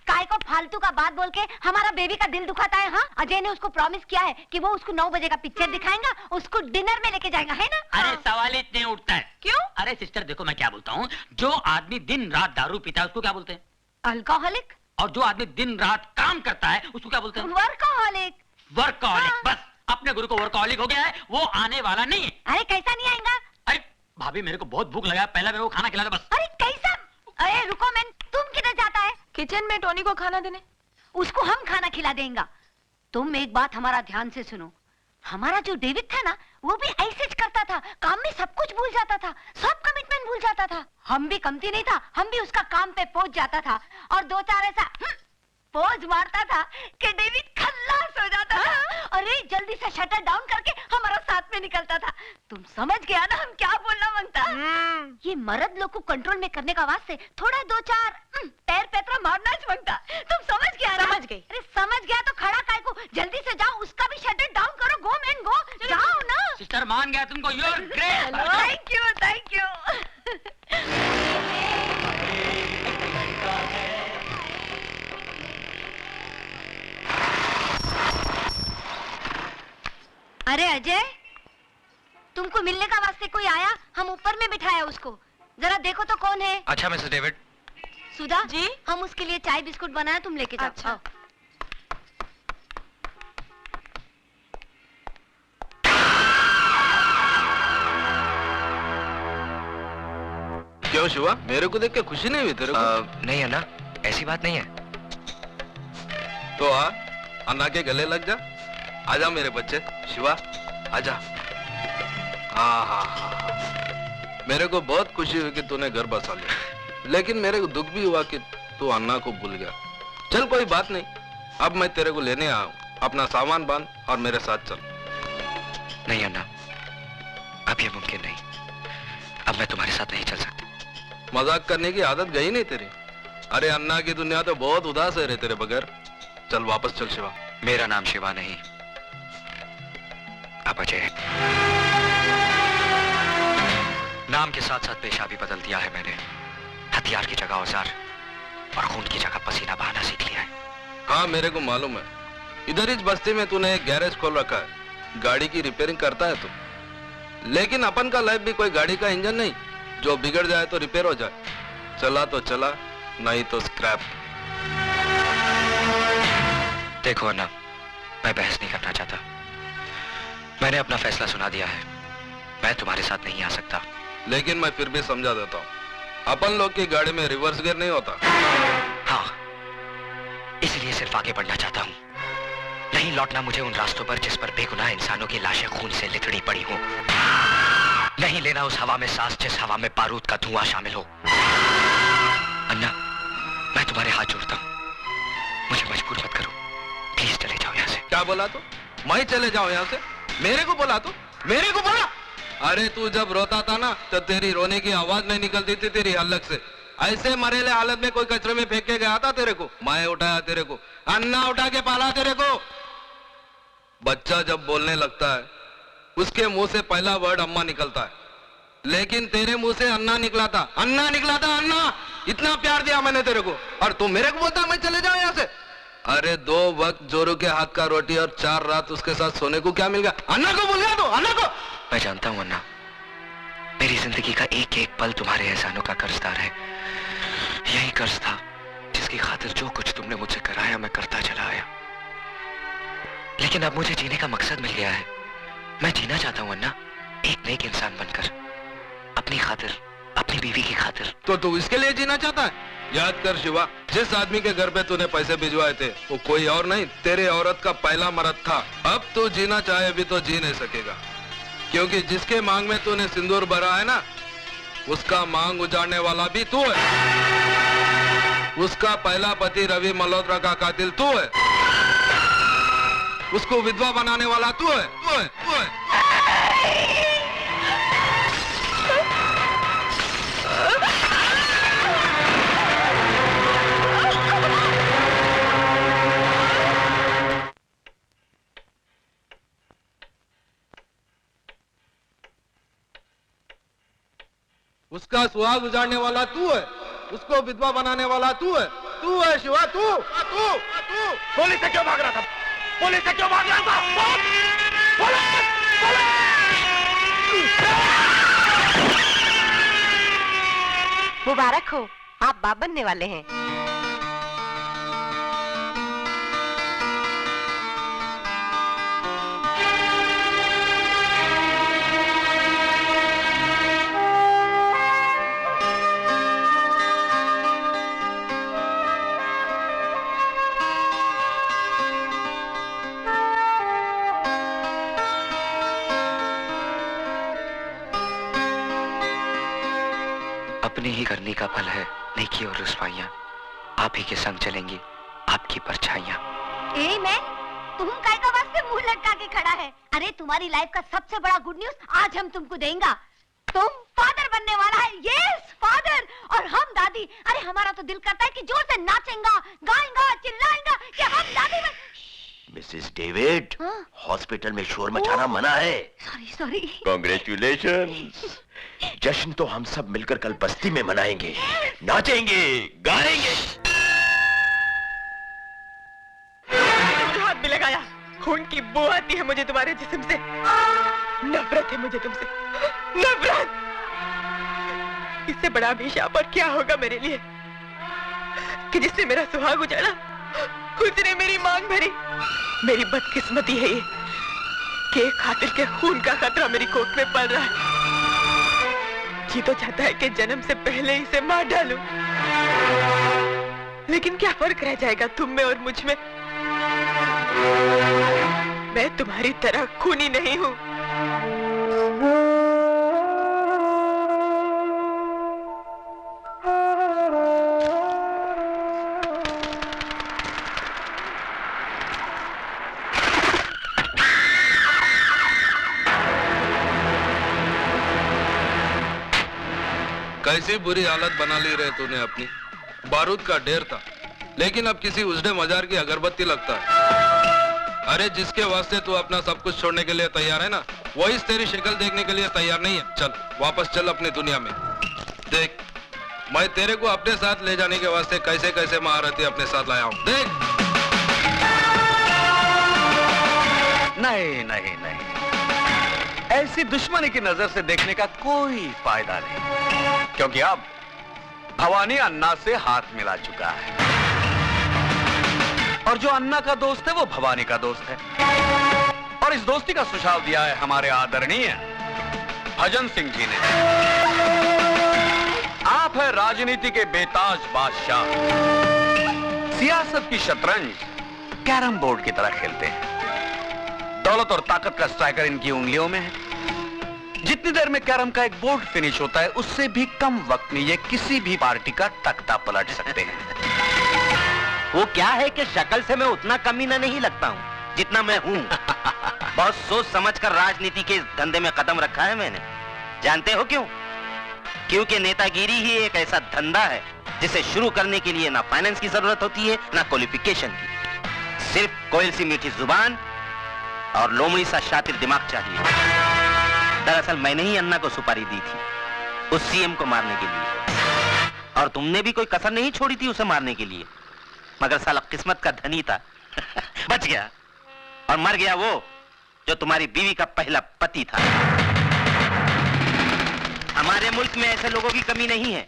काय को फालतू का बात बोल के हमारा बेबी का दिल दुखाता है? हाँ, अजय ने उसको प्रॉमिस किया है कि वो उसको 9 बजे का पिक्चर दिखाएगा, उसको डिनर में लेके जाएगा, है ना? अरे सवाल ही इतने उठता है। क्यों? अरे सिस्टर देखो मैं क्या बोलता हूँ, जो आदमी दिन रात दारू पीता है उसको क्या बोलते हैं? अल्कोहलिक। और जो आदमी दिन रात काम करता है उसको क्या बोलते हैं? वर्कोहलिक। वर्कोहलिक। हाँ। बस अपने गुरु को वर्कोहलिक हो गया है, वो आने वाला नहीं है। अरे कैसा नहीं आएगा? अरे भाभी मेरे को बहुत भूख लगा है, पहले मेरे को खाना खिला दो बस। अरे कैसा? अरे रुको मैन, तुम किधर जाता है? किचन में टोनी को खाना देने। उसको हम खाना खिला देंगे। तुम एक बात हमारा ध्यान से सुनो, हमारा जो डेविड था ना, वो भी ऐसे ही करता था, काम में सब कुछ भूल जाता था, सब कमिटमेंट भूल जाता था। हम भी कमती नहीं था, हम भी उसका काम पे पहुंच जाता था और 2-4 ऐसा पोज मारता था कि डेविड खल्लास हो जाता था। अरे जल्दी से शटर डाउन करके हमारा साथ में निकलता था। तुम समझ गया ना हम क्या बोलना मांगता? ये मर्द लोग को कंट्रोल में करने का वास्ते थोड़ा 2-4 पैर पैतरा मारना मांगता। तुम समझ गया ना? समझ गई। अरे समझ गया तो खड़ा काय को, जल्दी से जाओ, उसका भी शटर डाउन करो। गो मैन गो, जाओ ना। सिस्टर मान गया तुमको, you are great. Thank you, thank you. अरे अजय, तुमको मिलने का वास्ते कोई आया? हम ऊपर में बिठाया उसको, जरा देखो तो कौन है। अच्छा मिसेस डेविड। सुधा जी? हम उसके लिए चाय बिस्कुट बनाया, तुम लेके जाओ। अच्छा। क्यों शिवा, मेरे को देख के खुशी नहीं हुई तेरे को? नहीं है ना, ऐसी बात नहीं है। तो आ, अन्ना के गले लग जा। आजा मेरे बच्चे, शिवा आजा। हाँ, मेरे को बहुत खुशी हुई कि तूने घर बसा लिया, लेकिन मेरे को दुख भी हुआ कि तू अन्ना को भूल गया। चल कोई बात नहीं, अब मैं तेरे को लेने आया हूँ। अपना सामान बांध और मेरे साथ चल। नहीं अन्ना, अब ये मुमकिन नहीं। अब अब मैं तुम्हारे साथ नहीं चल सकती। मजाक करने की आदत गई नहीं तेरी। अरे अन्ना की दुनिया तो बहुत उदास है रे तेरे बगैर। चल वापस चल शिवा। मेरा नाम शिवा नहीं, अब अजय है। नाम के साथ साथ पेशा भी बदल दिया है मैंने। हथियार की जगह औजार और खून की जगह पसीना बहाना सीख लिया है। हाँ मेरे को मालूम है, इधर इस बस्ती में तूने एक गैरेज खोल रखा है, गाड़ी की रिपेयरिंग करता है तू। लेकिन अपन का लाइफ भी कोई गाड़ी का इंजन नहीं जो बिगड़ जाए तो रिपेयर हो जाए। चला तो चला, नहीं तो स्क्रैप। देखो अन्ना, मैं बहस नहीं करना चाहता। मैंने अपना फैसला सुना दिया है। मैं तुम्हारे साथ नहीं आ सकता। लेकिन मैं फिर भी समझा देता हूँ, अपन लोग की गाड़ी में रिवर्स गियर नहीं होता। हाँ, इसलिए सिर्फ आगे बढ़ना चाहता हूँ। नहीं लौटना मुझे उन रास्तों पर जिस पर बेगुनाह इंसानों की लाशें खून से लिथड़ी पड़ी हो। नहीं लेना उस हवा में सांस जिस हवा में बारूद का धुआं शामिल हो। अन्ना, मैं तुम्हारे हाथ जोड़ता हूँ, मुझे मजबूर मत करो। प्लीज चले जाओ यहाँ से। क्या बोला तू? मैं चले जाऊँ यहाँ से? मेरे को बोला तू? मेरे को बोला? अरे तू जब रोता था ना तो तेरी रोने की आवाज नहीं निकलती थी तेरी हलक से। ऐसे मरेले हालत में कोई कचरे में फेंक के गया था तेरे को? मैं उठाया तेरे को, अन्ना उठा के पाला तेरे को। बच्चा जब बोलने लगता है उसके मुंह से पहला वर्ड अम्मा निकलता है, लेकिन तेरे मुंह से अन्ना निकला था। अन्ना निकला था, अन्ना। इतना प्यार दिया मैंने तेरे को और तू मेरे को बोलता मैं चले जाऊं यहाँ से? अरे 2 वक्त जोरू के हाथ का रोटी और 4 रात उसके साथ सोने को क्या मिल गया? अन्ना को बोल गया तू, अन्ना को। मैं जानता हूं अन्ना, मेरी जिंदगी का एक एक पल तुम्हारे एहसानों का कर्जदार है। यही कर्ज था जिसकी खातिर जो कुछ तुमने मुझसे कराया मैं करता चला आया। लेकिन अब मुझे जीने का मकसद मिल गया है। मैं जीना चाहता हूं अन्ना, एक नेक इंसान बनकर, अपनी खातिर, अपनी बीवी की खातिर। तो तू इसके लिए जीना चाहता है? याद कर शिवा, जिस आदमी के घर पे तूने पैसे भिजवाए थे वो कोई और नहीं, तेरे औरत का पहला मर्द था। अब तू जीना चाहे भी तो जी नहीं सकेगा, क्योंकि जिसके मांग में तूने सिंदूर भरा है ना, उसका मांग उजाड़ने वाला भी तू है। उसका पहला पति रवि मल्होत्रा का कातिल तू है। उसको विधवा बनाने वाला तू है, तू है, तू है। उसका सुहाग उजाड़ने वाला तू है, उसको विधवा बनाने वाला तू है। तू है शिवा, तू तू तू। पुलिस से क्यों भाग रहा था? पुलिस से क्यों भाग रहा था? पुलिस! मुबारक हो, आप बाप बनने वाले हैं। अपनी ही करनी का फल है नेकी और रुसवाइयां। आप ही के संग चलेंगी आपकी परछाइयां। ए मैं, तुम काय का वास्ते मुंह लटका के खड़ा है? अरे तुम्हारी लाइफ का सबसे बड़ा गुड न्यूज आज हम तुमको देंगे। तुम फादर बनने वाला है। यस फादर, और हम दादी। अरे हमारा तो दिल करता है कि जोर से नाचेंगा, गाएंगा, चिल्लाएंगा कि हम दादी बन। मिसेस डेविड, हॉस्पिटल में शोर मचाना मना है। Sorry sorry. कांग्रेचुलेशंस। जश्न तो हम सब मिलकर कल बस्ती में मनाएंगे, नाचेंगे, गाएंगे। हाथ भी लगाया, खून की बू आती है मुझे तुम्हारे जिस्म से। नफरत है मुझे तुमसे, नफरत। इससे बड़ा अभिशाप और क्या होगा मेरे लिए कि जिसने मेरा सुहाग उजाड़ा उसने मेरी मांग भरी। मेरी बदकिस्मती है ये कि एक कातिल के खून का खतरा मेरी कोख में पड़ रहा है। जी तो चाहता है कि जन्म से पहले इसे मार डालूं, लेकिन क्या फर्क रह जाएगा तुम में और मुझ में? मैं तुम्हारी तरह खूनी नहीं हूं। कैसी बुरी हालत बना ली रे तूने अपनी। बारूद का ढेर था, लेकिन अब किसी उजड़े मजार की अगरबत्ती लगता है। अरे जिसके वास्ते तू अपना सब कुछ छोड़ने के लिए तैयार है ना, वही तेरी शक्ल देखने के लिए तैयार नहीं है। चल वापस चल अपनी दुनिया में। देख मैं तेरे को अपने साथ ले जाने के वास्ते कैसे कैसे महारथी अपने साथ लाया हूं। देख। नहीं नहीं नहीं, ऐसी दुश्मनी की नजर से देखने का कोई फायदा नहीं, क्योंकि अब भवानी अन्ना से हाथ मिला चुका है, और जो अन्ना का दोस्त है वो भवानी का दोस्त है। और इस दोस्ती का सुझाव दिया है हमारे आदरणीय भजन सिंह जी ने। आप है राजनीति के बेताज बादशाह, सियासत की शतरंज कैरम बोर्ड की तरह खेलते हैं। दौलत और ताकत का स्ट्राइकर इनकी उंगलियों में है। जितनी देर में कैरम का एक बोर्ड फिनिश होता है, उससे भी कम वक्त में ये किसी भी पार्टी का तख्ता पलट सकते हैं। वो क्या है कि शक्ल से मैं उतना कमीना नहीं लगता हूँ जितना मैं हूँ। बहुत सोच समझकर राजनीति के इस धंधे में कदम रखा है मैंने। जानते हो क्यों? क्योंकि नेतागिरी ही एक ऐसा धंधा है जिसे शुरू करने के लिए ना फाइनेंस की जरूरत होती है ना क्वालिफिकेशन की। सिर्फ कोयल सी मीठी जुबान और लोमड़ी सा शातिर दिमाग चाहिए। दरअसल मैंने ही अन्ना को सुपारी दी थी उस सीएम को मारने के लिए, और तुमने भी कोई कसर नहीं छोड़ी थी उसे मारने के लिए, मगर साला किस्मत का धनी था बच गया, और मर गया वो जो तुम्हारी बीवी का पहला पति था। हमारे मुल्क में ऐसे लोगों की कमी नहीं है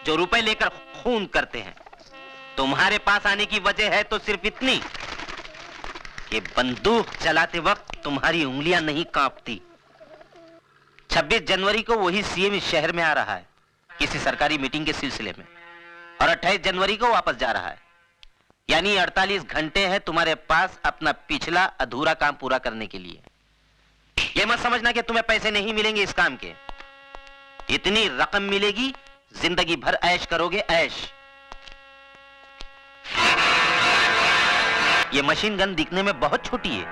जो रुपए लेकर खून करते हैं। तुम्हारे पास आने की वजह है तो सिर्फ इतनी कि बंदूक चलाते वक्त तुम्हारी उंगलियां नहीं कांपती। 26 जनवरी को वही सीएम इस शहर में आ रहा है किसी सरकारी मीटिंग के सिलसिले में, और 28 जनवरी को वापस जा रहा है। यानी 48 घंटे हैं तुम्हारे पास अपना पिछला अधूरा काम पूरा करने के लिए। यह मत समझना कि तुम्हें पैसे नहीं मिलेंगे इस काम के। इतनी रकम मिलेगी, जिंदगी भर ऐश करोगे ऐश। यह मशीन गन दिखने में बहुत छोटी है,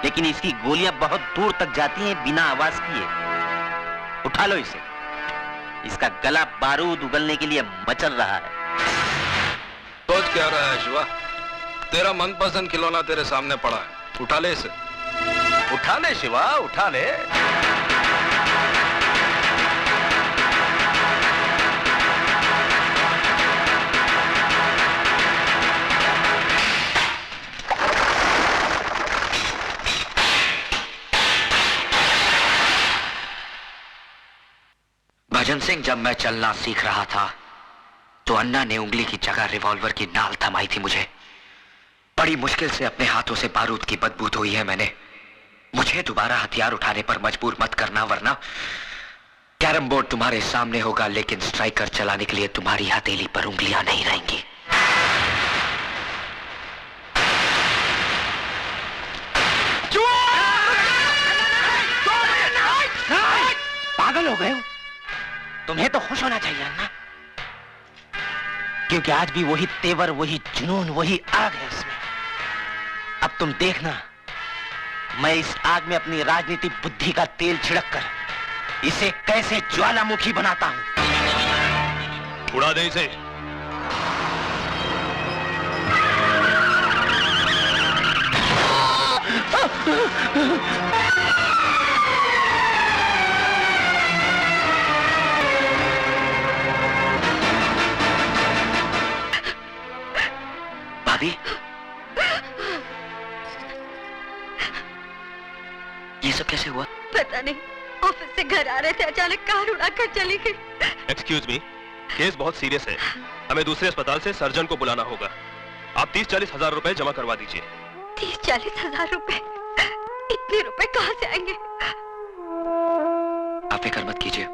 लेकिन इसकी गोलियां बहुत दूर तक जाती हैं बिना आवाज किए। उठा लो इसे, इसका गला बारूद उगलने के लिए मचल रहा है। सोच क्या रहा है शिवा? तेरा मनपसंद खिलौना तेरे सामने पड़ा है, उठा ले इसे। उठा ले शिवा, उठा ले। भजन सिंह, जब मैं चलना सीख रहा था तो अन्ना ने उंगली की जगह रिवॉल्वर की नाल थमाई थी मुझे। बड़ी मुश्किल से अपने हाथों से बारूद की बदबू धोई है मैंने। मुझे दोबारा हथियार उठाने पर मजबूर मत करना, वरना कैरम बोर्ड तुम्हारे सामने होगा, लेकिन स्ट्राइकर चलाने के लिए तुम्हारी हथेली पर उंगलियां नहीं रहेंगी। पागल हो गए हो? तुम्हें तो खुश होना चाहिए अन्ना, क्योंकि आज भी वही तेवर, वही जुनून, वही आग है इसमें। अब तुम देखना, मैं इस आग में अपनी राजनीतिक बुद्धि का तेल छिड़ककर इसे कैसे ज्वालामुखी बनाता हूं। उड़ा दे इसे। भाभी, ये सब कैसे हुआ? पता नहीं, ऑफिस से घर आ रहे थे, अचानक कार उड़ाकर चली गई। एक्सक्यूज मी, केस बहुत सीरियस है, हमें दूसरे अस्पताल से सर्जन को बुलाना होगा। आप 30-40 हजार रुपए जमा करवा दीजिए। 30-40 हजार रुपए? इतने रुपए कहाँ से आएंगे? आप फिक्र मत कीजिए,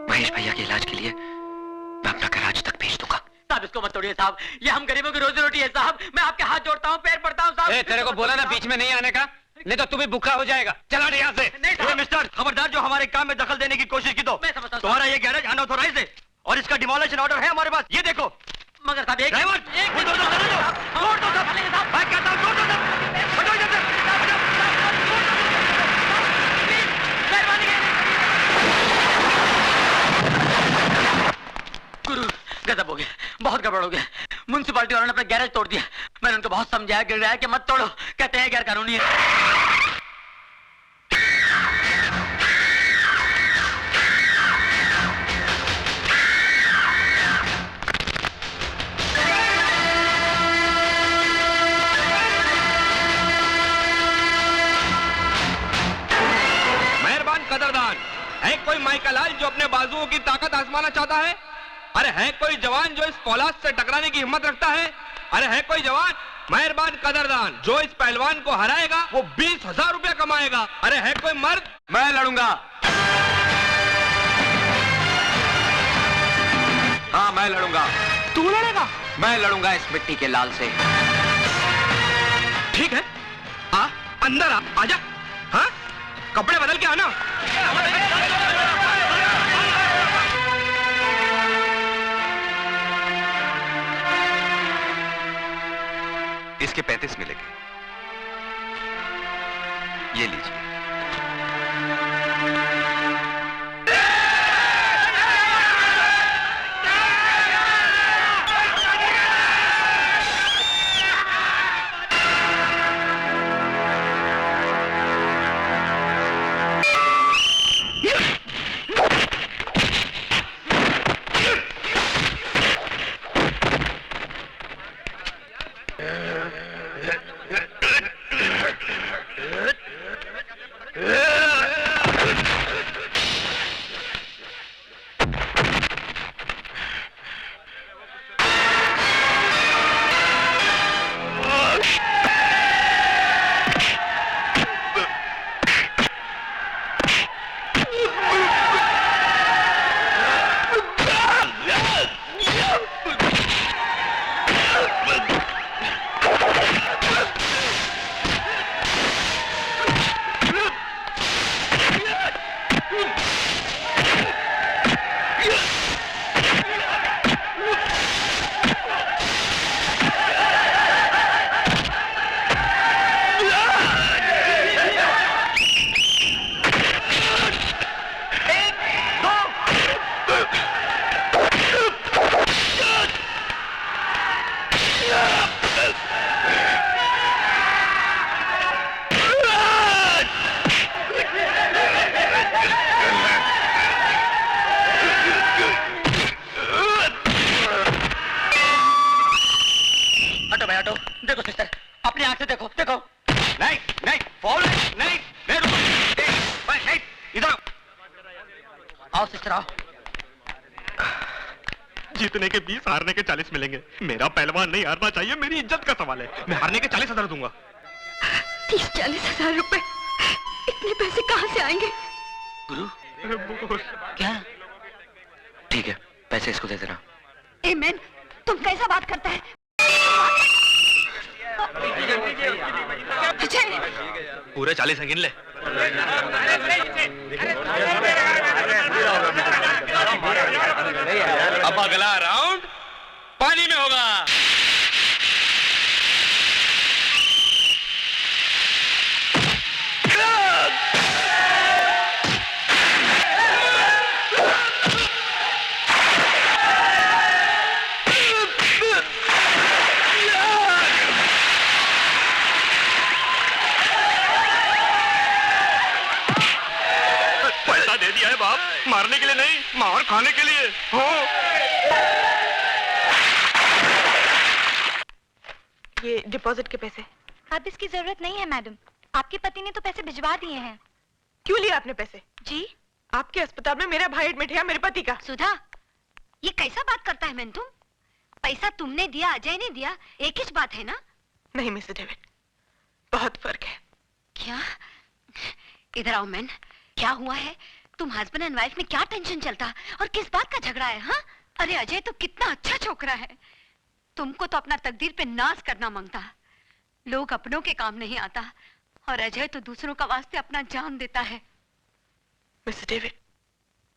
महेश भैया के इलाज के लिए मैं अपना कराच तक भेज दूंगा। साहब इसको मत तोड़िए साहब, ये हम गरीबों की रोजी रोटी है साहब। मैं आपके हाथ जोड़ता हूँ, पैर पड़ता हूँ साहब। तेरे को बोला ना बीच में नहीं आने का, नहीं तो तू भी भूखा हो जाएगा। चला नहीं यहाँ से। नहीं मिस्टर, खबरदार जो हमारे काम में दखल देने की कोशिश की तो तुम्हारा ये गैरेज अनऑथोराइज्ड है और इसका डिमोलिशन ऑर्डर है हमारे पास। ये देखो। मगर साहब एक ड्राइवर, छोड़ दो सब। मैं कहता हूँ छोड़ दो सब। हटो इधर से। मेहरबानी। गजब हो गया, बहुत गड़बड़ हो गया। म्युनिसिपालिटी वालों ने अपना गैरेज तोड़ दिया। मैंने उनको बहुत समझाया गिराया कि मत तोड़ो, कहते हैं गैर कानूनी है। कदरदान है कोई माइकलाल जो अपने बाजुओं की ताकत आजमाना चाहता है? अरे है कोई जवान जो इस फौलाद से टकराने की हिम्मत रखता है? अरे है कोई जवान? मेहरबान कदरदान जो इस पहलवान को हराएगा वो 20,000 रुपया कमाएगा। अरे है कोई मर्द? मैं लड़ूंगा। हाँ मैं लड़ूंगा। तू लड़ेगा? मैं लड़ूंगा इस मिट्टी के लाल से। ठीक है, आ अंदर आ, आजा। हाँ कपड़े बदल के आना। इसके 35 मिलेंगे, ये लीजिए। जीतने के 20, हारने के 40 मिलेंगे। मेरा पहलवान नहीं हारना चाहिए, मेरी इज्जत का सवाल है। मैं हारने के 40,000 दूंगा। 30-40 हजार रुपए, इतने पैसे कहाँ से आएंगे? गुरु क्या? ठीक है, पैसे इसको दे देना। एमेन, तुम कैसा बात करता है? पूरे 40 गिन ले। अब अगला राउंड पानी में होगा। पैसा दे दिया है बाप, मारने के लिए नहीं, मार खाने के लिए। हो ये डिपॉजिट के पैसे। अब इसकी जरूरत नहीं है मैडम, आपके पति ने तो पैसे भिजवा दिए हैं। क्यों लिया आपने पैसे? जी आपके अस्पताल में मेरा भाई एडमिट है, मेरे पति का। सुधा, ये कैसा बात करता है मैन तुम? पैसा तुमने दिया, अजय ने दिया, एक ही बात है ना? नहीं मिस्टर डेविड, बहुत फर्क है। क्या? इधर आओ मैन, क्या हुआ है? तुम हस्बैंड एंड वाइफ में क्या टेंशन चलता और किस बात का झगड़ा है? हाँ, अरे अजय तो कितना अच्छा छोकरा है, तुमको तो अपना तकदीर पे नाज करना मांगता। लोग अपनों के काम नहीं आता और अजय तो दूसरों का वास्ते अपना जान देता है। मिस्टर डेविड,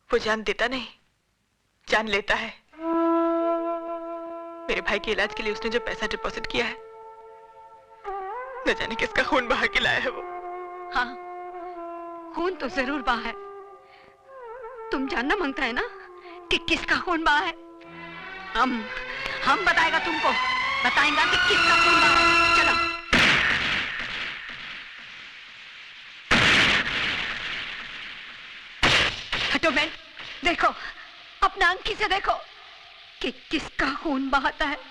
वो जान देता नहीं, जान लेता है। मेरे भाई के इलाज के लिए उसने जो पैसा डिपॉजिट किया है, न जाने किसका खून बहा के लाया है वो। हाँ, खून तो जरूर बहा है। तुम जानना मांगता है ना कि किसका खून बहा है? हम बताएगा तुमको, बताएंगा कि किसका खून बहा है। चलो। हटो मैं, देखो अपना आंखी से देखो कि किसका खून बहाता है।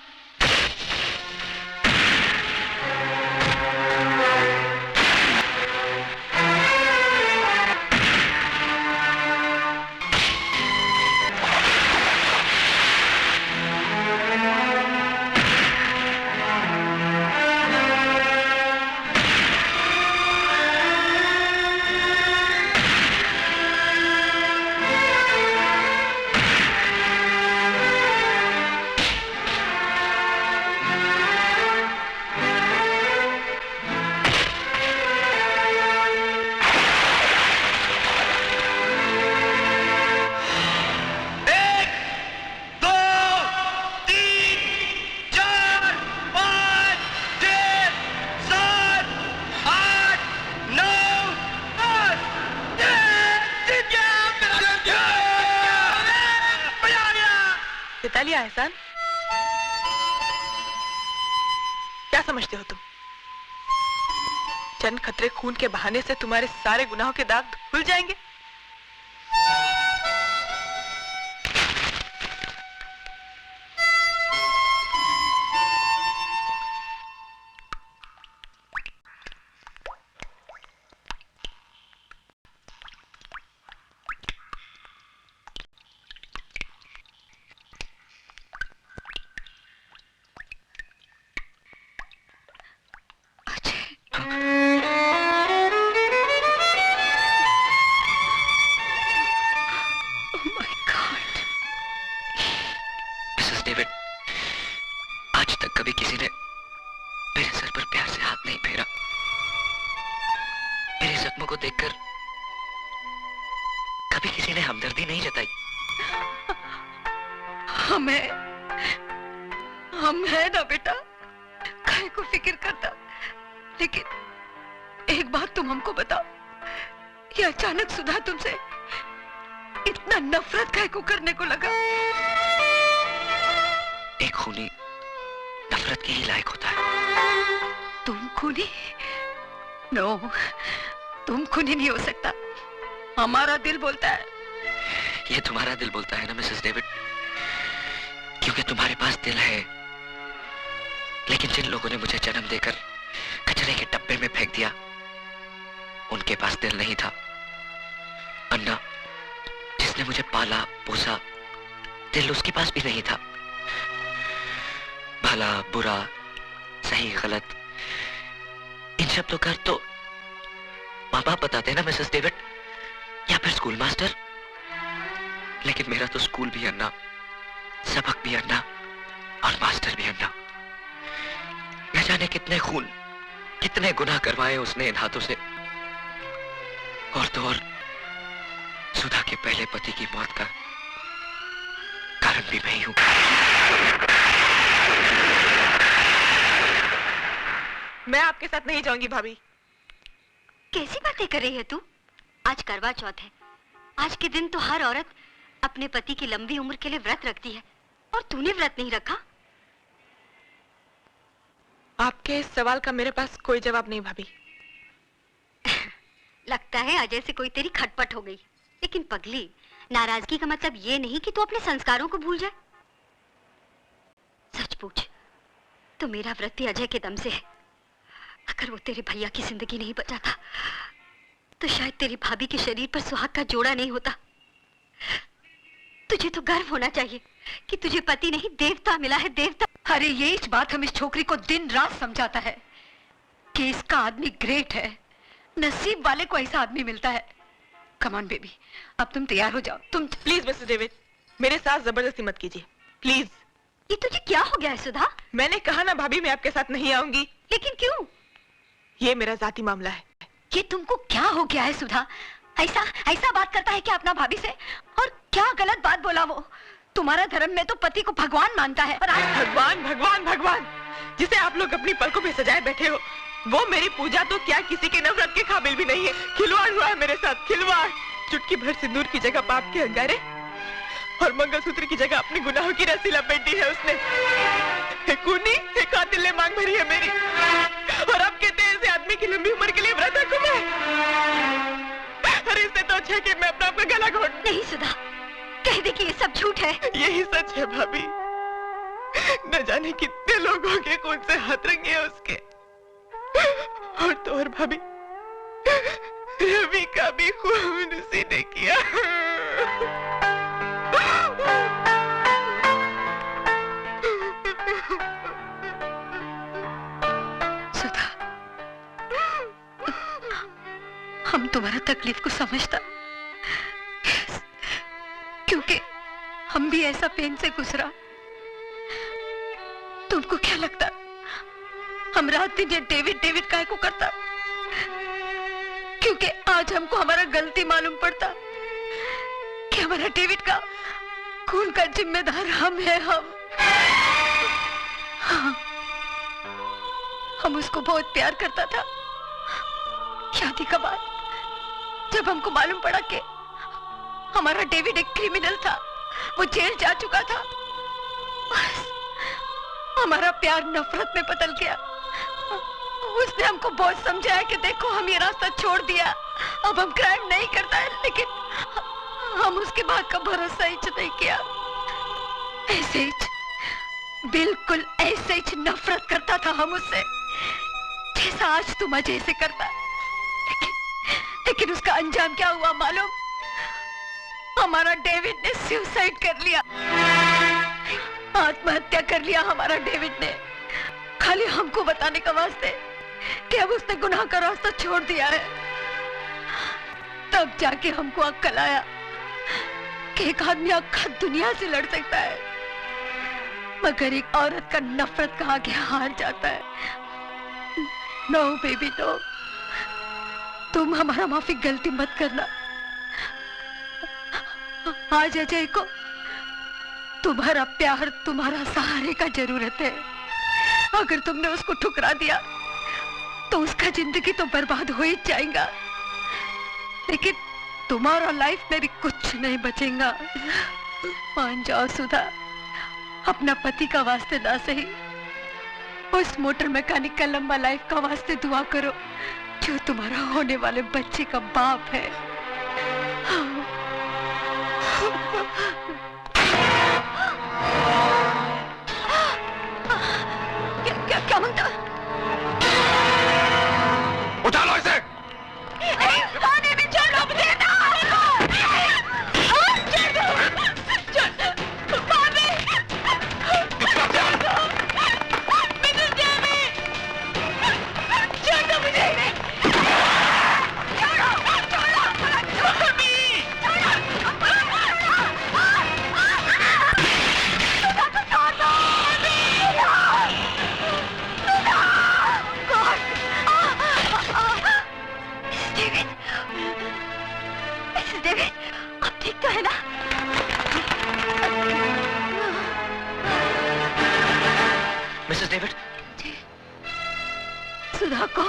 लिया एहसान, क्या समझते हो तुम? चंद खतरे खून के बहाने से तुम्हारे सारे गुनाहों के दाग धुल जाएंगे? हम है ना बेटा, काहे को फिक्र करता। लेकिन एक बात तुम हमको बताओ, ये अचानक सुधा तुमसे इतना नफरत काहे को करने को लगा? एक खूनी नफरत के ही लायक होता है। तुम खूनी? नो, तुम खूनी नहीं हो सकता। हमारा दिल बोलता है। ये तुम्हारा दिल बोलता है ना मिसेस डेविड, क्योंकि तुम्हारे पास दिल है। लेकिन जिन लोगों ने मुझे जन्म देकर कचरे के डब्बे में फेंक दिया, उनके पास दिल नहीं था। अन्ना, जिसने मुझे पाला पोसा, दिल उसके पास भी नहीं था। भला बुरा, सही गलत, इन शब्दों का तो माँ बाप बताते हैं ना मिसेस डेविड, या फिर स्कूल मास्टर। लेकिन मेरा तो स्कूल भी अन्ना, सबक भी अन्ना और मास्टर भी अन्ना। न जाने कितने खून, कितने गुनाह करवाए उसने इन हाथों से। और तो और सुधा के पहले पति की मौत का कारण भी मैं ही हूं। मैं आपके साथ नहीं जाऊंगी भाभी। कैसी बातें कर रही है तू? आज करवा चौथ है। आज के दिन तो हर औरत अपने पति की लंबी उम्र के लिए व्रत रखती है, और तूने व्रत नहीं रखा। आपके इस सवाल का मेरे पास कोई जवाब नहीं भाभी। लगता है अजय से कोई तेरी खटपट हो गई। लेकिन पगली, नाराजगी का मतलब ये नहीं कि तू अपने संस्कारों को भूल जाए। सच पूछ तो मेरा व्रत भी अजय के दम से है। अगर वो तेरे भैया की जिंदगी नहीं बचाता तो शायद तेरी भाभी के शरीर पर सुहाग का जोड़ा नहीं होता। तुझे तो गर्व होना चाहिए कि तुझे पति नहीं देवता मिला है, देवता। अरे ये इस बात हम इस छोकरी को दिन रात समझाता है कि इसका आदमी ग्रेट है, नसीब वाले को ऐसा आदमी मिलता है। कम ऑन बेबी, अब तुम तैयार हो जाओ। तुम प्लीज मिस्टर डेविड, मेरे साथ जबरदस्ती मत कीजिए प्लीज। ये तुझे क्या हो गया है सुधा? मैंने कहा ना भाभी, मैं आपके साथ नहीं आऊंगी। लेकिन क्यों? ये मेरा जाती मामला है। ये तुमको क्या हो गया है सुधा? ऐसा बात करता है क्या अपना भाभी से? और क्या गलत बात बोला वो? तुम्हारा धर्म में तो पति को भगवान मानता है, और आज भगवान भगवान भगवान जिसे आप लोग अपनी पलकों पे सजाए बैठे हो, वो मेरी पूजा तो क्या किसी के नफरत के काबिल भी नहीं है। खिलवाड़ हुआ है मेरे साथ, खिलवाड़। चुटकी भर सिंदूर की जगह पाप के अंगारे। और मंगलसूत्र की जगह अपने गुनाहों की रस्सी लपेटी है उसने। एक खूनी, एक कातिल ने मांग भरी है मेरी, और अब कहते हैं ऐसे आदमी की लंबी उम्र के लिए व्रत रखूं मैं। अरे इससे तो अच्छा है कि मैं अपना गला घोट। नहीं सुधा, कह दे कि ये सब झूठ है। यही सच है भाभी। न जाने कितने लोगों के खून से हाथ रंगे हैं उसके। और तो और भाभी, रवि का भी खून उसी ने किया। सुधा, हम तुम्हारा तकलीफ को समझता, क्योंकि हम भी ऐसा पेन से गुजरा। तुमको क्या लगता हम रात दिन ये डेविड डेविड काहे को करता? क्योंकि आज हमको हमारा गलती मालूम पड़ता कि हमारा डेविड का खून का जिम्मेदार हम है। हम उसको बहुत प्यार करता था। शादी का बाद जब हमको मालूम पड़ा कि हमारा डेविड एक क्रिमिनल था, वो जेल जा चुका था, हमारा प्यार नफरत में बदल गया। उसने हमको बहुत समझाया कि देखो हम ये रास्ता छोड़ दिया, अब हम क्राइम नहीं करता है, लेकिन हम उसके बाद का भरोसा ही नहीं किया। ऐसे ही, बिल्कुल ऐसे ही नफरत करता था हम उससे, जैसा आज तुम अजय से करता। लेकिन उसका अंजाम क्या हुआ मालूम? हमारा डेविड ने सुसाइड कर लिया, आत्महत्या कर लिया हमारा डेविड ने, खाली हमको बताने का वास्ते कि अब उसने गुनाह का रास्ता छोड़ दिया है। तब जाके हमको अक्ल आया कि एक आदमी आखा दुनिया से लड़ सकता है, मगर एक औरत का नफरत का आगे हार जाता है। नो बेबी नो, तुम हमारा माफी गलती मत करना। आज अजय को तुम्हारा प्यार, तुम्हारा सहारे का जरूरत है। अगर तुमने उसको ठुकरा दिया तो उसका जिंदगी तो बर्बाद हो ही जाएगा, लेकिन तुम्हारा लाइफ में भी कुछ नहीं बचेगा। मान जाओ सुधा, अपना पति का वास्ते ना सही, उस मोटर मैकेनिक का लंबा लाइफ का वास्ते दुआ करो जो तुम्हारा होने वाले बच्चे का बाप है। क्या मांगता? उठा लो इसे। पानी में छोड़ लो, देना मिसेस डेविड। सुधा को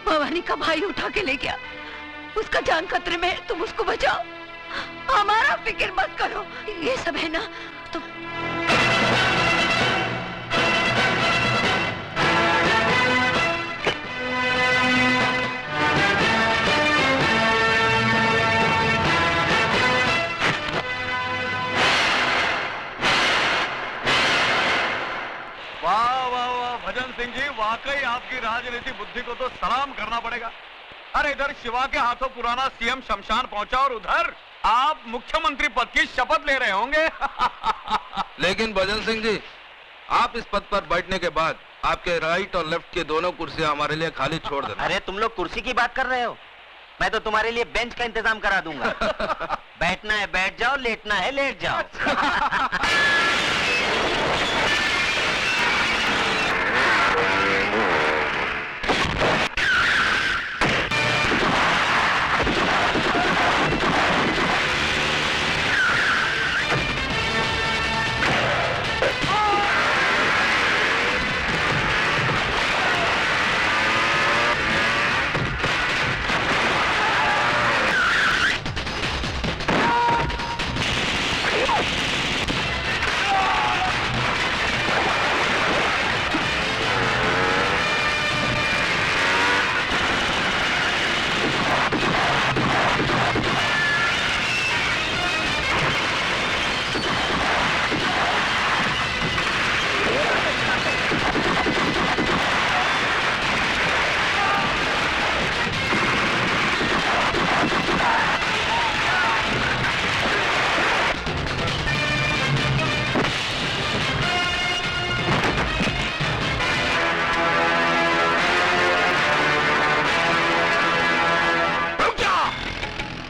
भवानी का भाई उठा के ले गया, उसका जान खतरे में है, तुम उसको बचाओ, हमारा फिक्र मत करो। ये सब है ना तुम। वाह वाह वाह भजन सिंह जी, वाकई आपकी राजनीति बुद्धि को तो सलाम करना पड़ेगा। अरे इधर शिवा के हाथों पुराना सीएम शमशान पहुंचा और उधर आप मुख्यमंत्री पद की शपथ ले रहे होंगे। लेकिन भजन सिंह जी, आप इस पद पर बैठने के बाद आपके राइट और लेफ्ट की दोनों कुर्सियां हमारे लिए खाली छोड़ देना। अरे तुम लोग कुर्सी की बात कर रहे हो, मैं तो तुम्हारे लिए बेंच का इंतजाम करा दूंगा। बैठना है बैठ जाओ, लेटना है लेट जाओ।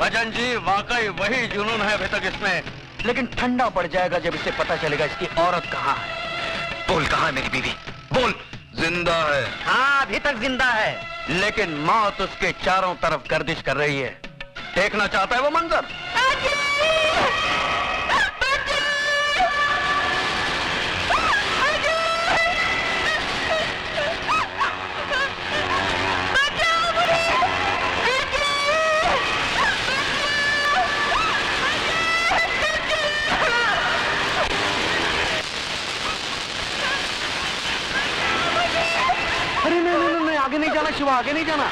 भजन जी, वाकई वही जुनून है अभी तक इसमें, लेकिन ठंडा पड़ जाएगा जब इसे पता चलेगा इसकी औरत कहाँ है। बोल, कहाँ है मेरी बीवी? बोल। जिंदा है। हाँ, अभी तक जिंदा है, लेकिन मौत उसके चारों तरफ गर्दिश कर रही है। देखना चाहता है वो मंजर? अरे नहीं, आगे नहीं जाना शिवा, आगे नहीं जाना।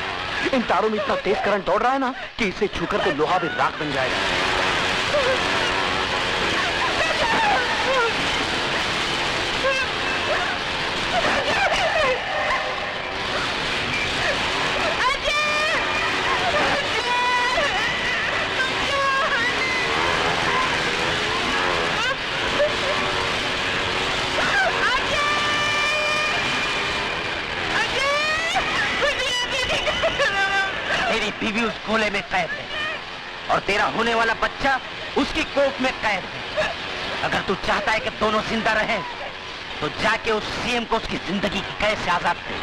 इन तारों में इतना तेज करंट दौड़ रहा है ना कि इसे छूकर तो लोहा भी राख बन जाएगा। तेरी बीवी उस गोले में कैद है और तेरा होने वाला बच्चा उसकी कोख में कैद है। अगर तू चाहता है कि दोनों जिंदा रहें, तो जाके उस सीएम को उसकी जिंदगी की कैद से आजाद कर।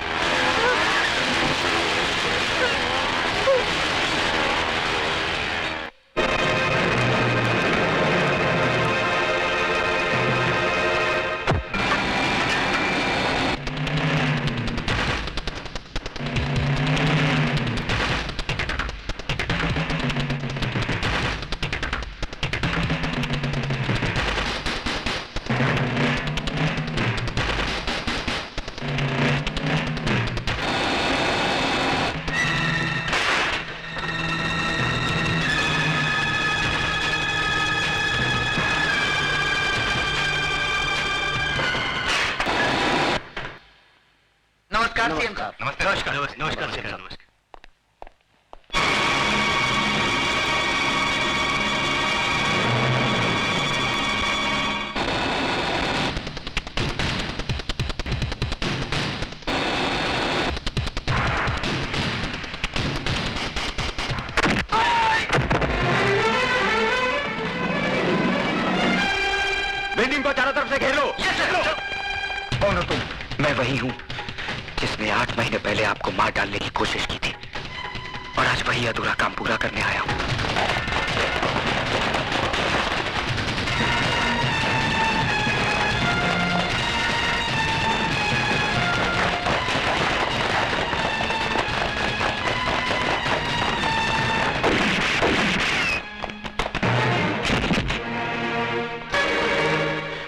बिल्डिंग को चारों तरफ से घेर लो। कौन हो तुम? मैं वही हूँ जिसने 8 महीने पहले आपको मार डालने की कोशिश की थी, और आज वही अधूरा काम पूरा करने आया हूँ।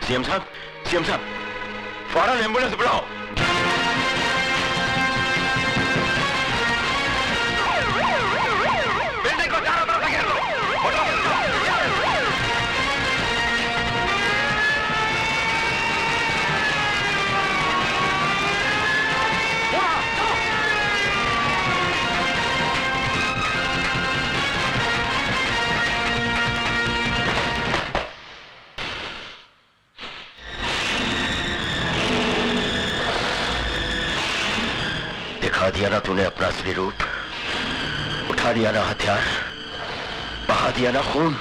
सीएम साहब, फौरन एम्बुलेंस बुलाओ। बिल्डिंग को चारों तरफ से घेर लो। दिखा दिया ना तूने अपना असली रूप, उठा दिया ना हथियार, बहा दिया ना खून।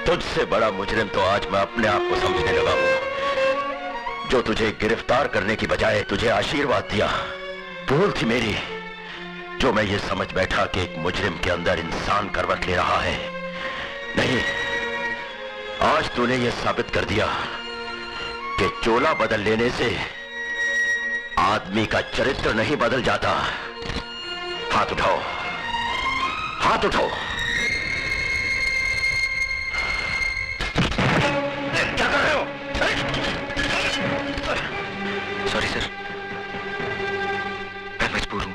तुझसे बड़ा मुजरिम तो आज मैं अपने आप को समझने लगा हूं, जो तुझे गिरफ्तार करने की बजाय तुझे आशीर्वाद दिया। भूल थी मेरी, जो मैं ये समझ बैठा कि एक मुजरिम के अंदर इंसान करवट ले रहा है। नहीं, आज तूने ये साबित कर दिया कि चोला बदल लेने से आदमी का चरित्र नहीं बदल जाता। हाथ उठाओ, हाथ उठाओ। क्या कर रहे हो? सॉरी सर, मैं मजबूर हूं।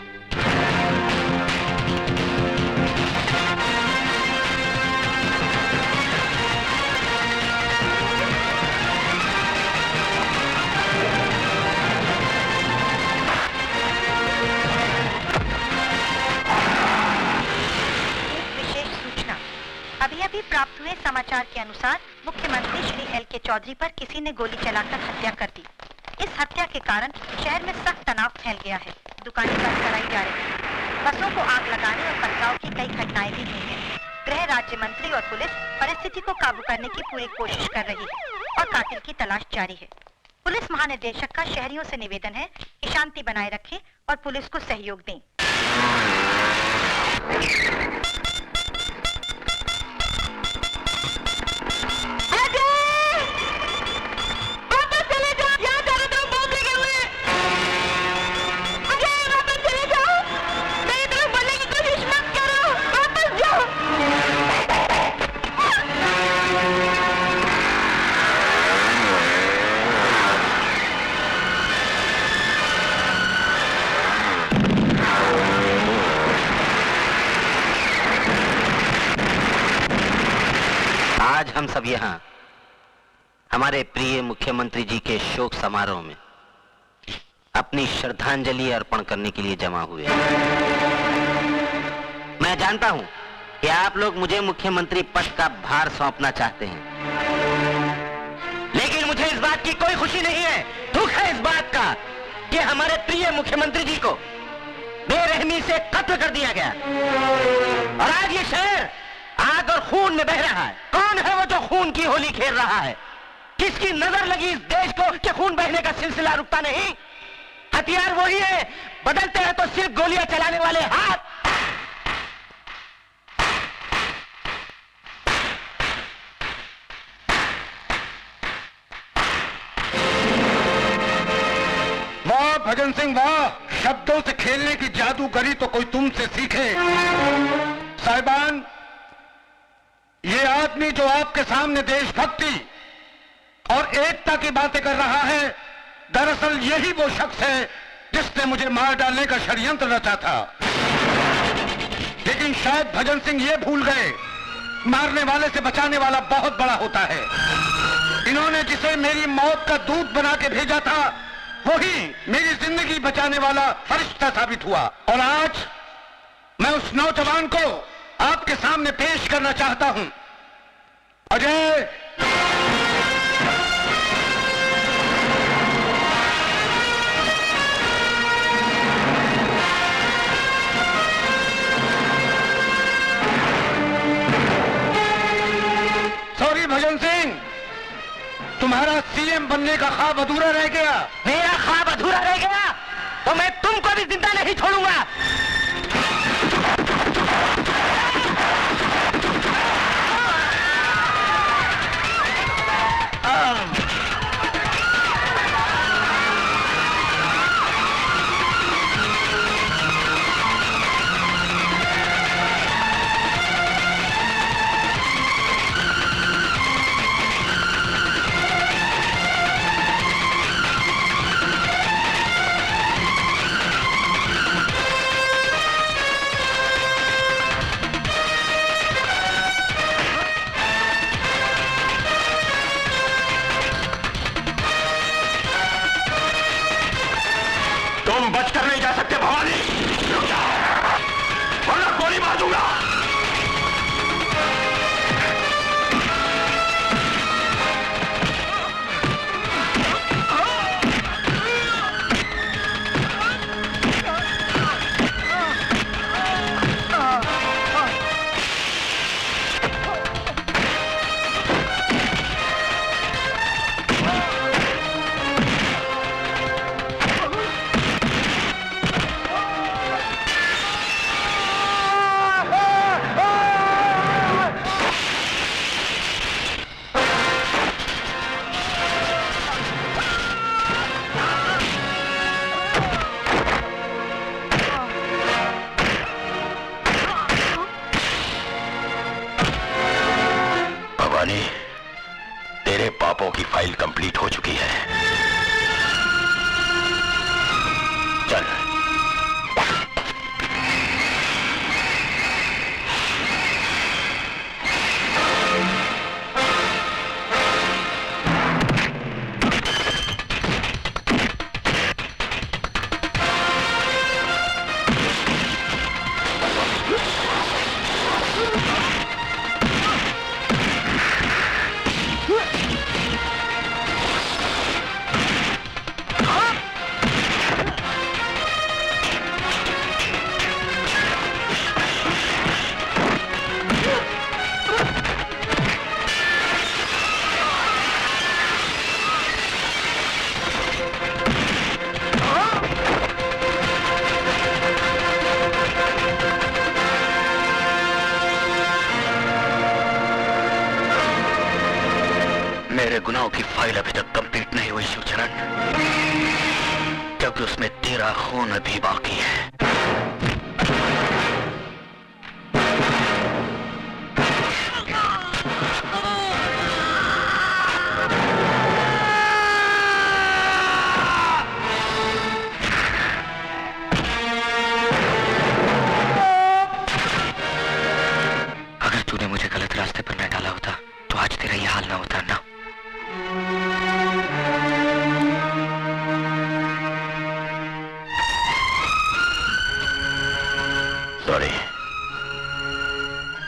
अभी प्राप्त हुए समाचार के अनुसार मुख्यमंत्री श्री एल.के. चौधरी पर किसी ने गोली चलाकर हत्या कर दी। इस हत्या के कारण शहर में सख्त तनाव फैल गया है। दुकानें बंद कराई जा रही हैं। बसों को आग लगाने और पथराव की कई घटनाएं भी हुई हैं। गृह राज्य मंत्री और पुलिस परिस्थिति को काबू करने की पूरी कोशिश कर रही है और कातिल की तलाश जारी है। पुलिस महानिदेशक का शहरियों से निवेदन है कि शांति बनाए रखें और पुलिस को सहयोग दें। आज हम सब यहाँ हमारे प्रिय मुख्यमंत्री जी के शोक समारोह में अपनी श्रद्धांजलि अर्पण करने के लिए जमा हुए हैं। मैं जानता हूँ कि आप लोग मुझे मुख्यमंत्री पद का भार सौंपना चाहते हैं, लेकिन मुझे इस बात की कोई खुशी नहीं है। दुख है इस बात का कि हमारे प्रिय मुख्यमंत्री जी को बेरहमी से कत्ल कर दिया गया और आज ये शहर आग और खून में बह रहा है। कौन है वो जो खून की होली खेल रहा है? किसकी नजर लगी इस देश को कि खून बहने का सिलसिला रुकता नहीं? हथियार वही है, बदलते हैं तो सिर्फ गोलियां चलाने वाले हाथ। वाह भजन सिंह वाह, शब्दों से खेलने की जादूगरी तो कोई तुमसे सीखे। साहिबान, ये आदमी जो आपके सामने देशभक्ति और एकता की बातें कर रहा है, दरअसल यही वो शख्स है जिसने मुझे मार डालने का षड्यंत्र रचा था। लेकिन शायद भजन सिंह ये भूल गए, मारने वाले से बचाने वाला बहुत बड़ा होता है। इन्होंने जिसे मेरी मौत का दूत बना के भेजा था, वही मेरी जिंदगी बचाने वाला फरिश्ता साबित हुआ। और आज मैं उस नौजवान को आपके सामने पेश करना चाहता हूं। अजय, सॉरी भजन सिंह, तुम्हारा सीएम बनने का ख्वाब अधूरा रह गया। मेरा ख्वाब अधूरा रह गया तो मैं तुमको भी जिंदा नहीं छोड़ूंगा। तुम बचकर नहीं जा सकते भवानी, वरना गोली मार दूंगा। तेरे पापों की फाइल कंप्लीट हो चुकी है। चल। तेरे गुनाहों की फाइल अभी तक कंप्लीट नहीं हुई शिवचरण, क्योंकि उसमें तेरा खून अभी बाकी है। अगर तूने मुझे गलत रास्ते पर न डाला होता तो आज तेरा ये हाल ना होता ना। सॉरी,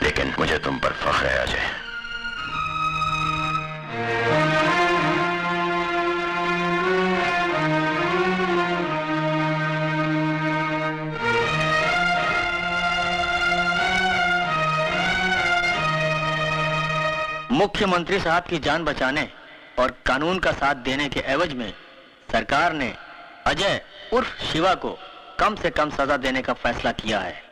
लेकिन मुझे तुम पर फख्र है अजय। मुख्यमंत्री साहब की जान बचाने और कानून का साथ देने के एवज में सरकार ने अजय उर्फ शिवा को कम से कम सजा देने का फैसला किया है।